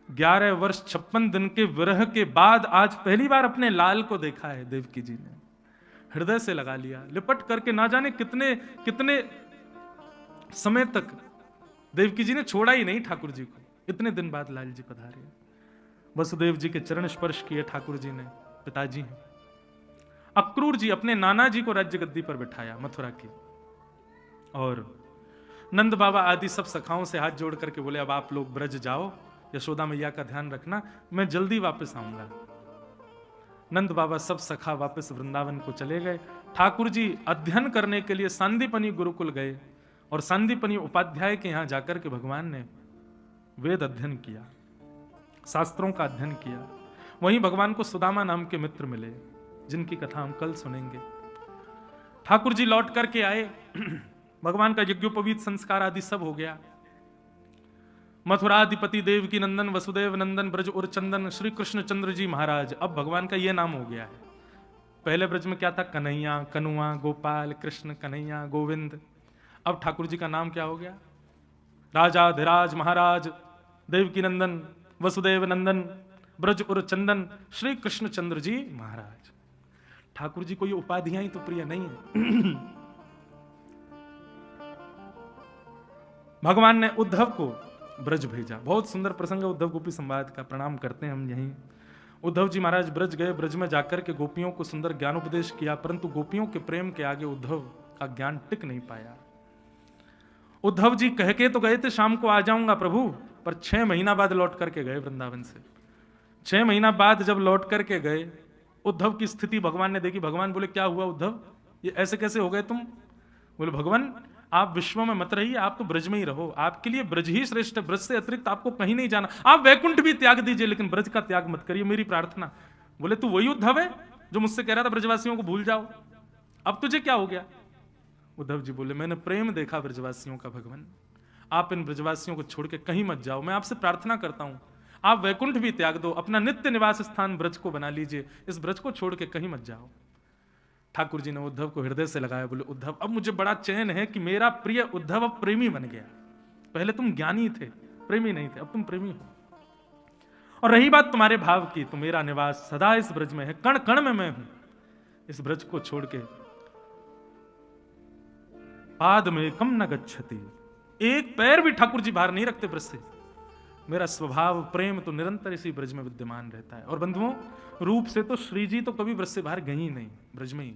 11 वर्ष 56 दिन के विरह के बाद आज पहली बार अपने लाल को देखा है देवकी जी ने। हृदय से लगा लिया, लिपट करके, ना जाने कितने कितने समय तक देवकी जी ने छोड़ा ही नहीं ठाकुर जी को। इतने दिन बाद लाल जी पधारे, वसुदेव जी के चरण स्पर्श किए ठाकुर जी ने। पिताजी हैं। अक्रूर जी अपने नाना जी को राज्य गद्दी पर बिठाया मथुरा की, और नंद बाबा आदि सब सखाओं से हाथ जोड़ करके बोले अब आप लोग ब्रज जाओ, यशोदा मैया का ध्यान रखना, मैं जल्दी वापस आऊंगा। नंद बाबा सब सखा वापस वृंदावन को चले गए। ठाकुर जी अध्ययन करने के लिए सांदीपनी गुरुकुल गए, और सांदीपनी उपाध्याय के यहां जाकर के भगवान ने वेद अध्ययन किया, शास्त्रों का अध्ययन किया। वहीं भगवान को सुदामा नाम के मित्र मिले, जिनकी कथा हम कल सुनेंगे। ठाकुर जी लौट करके आए, भगवान का यज्ञोपवीत संस्कार आदि सब हो गया। मथुराधिपति देव की नंदन वसुदेव नंदन ब्रज और चंदन श्री कृष्ण चंद्र जी महाराज, अब भगवान का यह नाम हो गया है। पहले ब्रज में क्या था? कन्हैया, कनुआ, गोपाल, कृष्ण, कन्हैया, गोविंद। अब ठाकुर जी का नाम क्या हो गया? राजाधिराज महाराज, देवकी नंदन, वसुदेव नंदन, ब्रज और चंदन, श्री कृष्ण चंद्र जी महाराज। ठाकुर जी को ये उपाधियां ही तो प्रिय नहीं है। भगवान ने उद्धव को ब्रज भेजा। बहुत सुंदर प्रसंग है उद्धव गोपी संवाद का, प्रणाम करते हैं हम यहीं। उद्धव जी महाराज ब्रज गए, ब्रज में जाकर के गोपियों को सुंदर ज्ञानोपदेश किया, परंतु गोपियों के प्रेम के आगे उद्धव का ज्ञान टिक नहीं पाया। उद्धव जी कह के तो गए थे शाम को आ जाऊंगा प्रभु, पर 6 महीना बाद लौट करके गए वृंदावन से। 6 महीना बाद जब लौट करके गए, उद्धव की स्थिति भगवान ने देखी। भगवान बोले क्या हुआ उद्धव, ये ऐसे कैसे हो गए तुम? बोले भगवान आप विश्व में मत रहिए, आप तो ब्रज में ही रहो, आपके लिए ब्रज ही श्रेष्ठ है, ब्रज से अतिरिक्त आपको कहीं नहीं जाना। आप वैकुंठ भी त्याग दीजिए लेकिन ब्रज का त्याग मत करिए, मेरी प्रार्थना। बोले तू वही उद्धव है जो मुझसे कह रहा था ब्रजवासियों को भूल जाओ, अब तुझे क्या हो गया? उद्धव जी बोले मैंने प्रेम देखा ब्रजवासियों का भगवान, आप इन ब्रजवासियों को छोड़ के कहीं मत जाओ, मैं आपसे प्रार्थना करता हूं आप वैकुंठ भी त्याग दो, अपना नित्य निवास स्थान ब्रज को बना लीजिए, इस ब्रज को छोड़ के कहीं मत जाओ। ठाकुर जी ने उद्धव को हृदय से लगाया, बोले उद्धव अब मुझे बड़ा चैन है कि मेरा प्रिय उद्धव अब प्रेमी बन गया। पहले तुम ज्ञानी थे, प्रेमी नहीं थे, अब तुम प्रेमी हो। और रही बात तुम्हारे भाव की, तो मेरा निवास सदा इस ब्रज में है, कण कण में मैं हूं, इस ब्रज को छोड़ के पाद में कम न गच्छति, एक पैर भी ठाकुर जी बाहर नहीं रखते ब्रज से। मेरा स्वभाव प्रेम तो निरंतर इसी ब्रज में विद्यमान रहता है। और बंधुओं रूप से तो श्री जी तो कभी ब्रज से बाहर गई ही नहीं, ब्रज में ही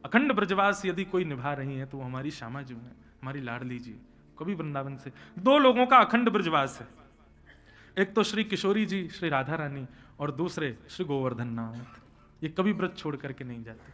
अखंड ब्रजवास यदि कोई निभा रही है तो वो हमारी श्यामा जी है, हमारी लाडली जी। कभी वृंदावन से 2 लोगों का अखंड ब्रजवास है, एक तो श्री किशोरी जी श्री राधा रानी और दूसरे श्री गोवर्धन नाथ, ये कभी ब्रज छोड़ करके नहीं जाते।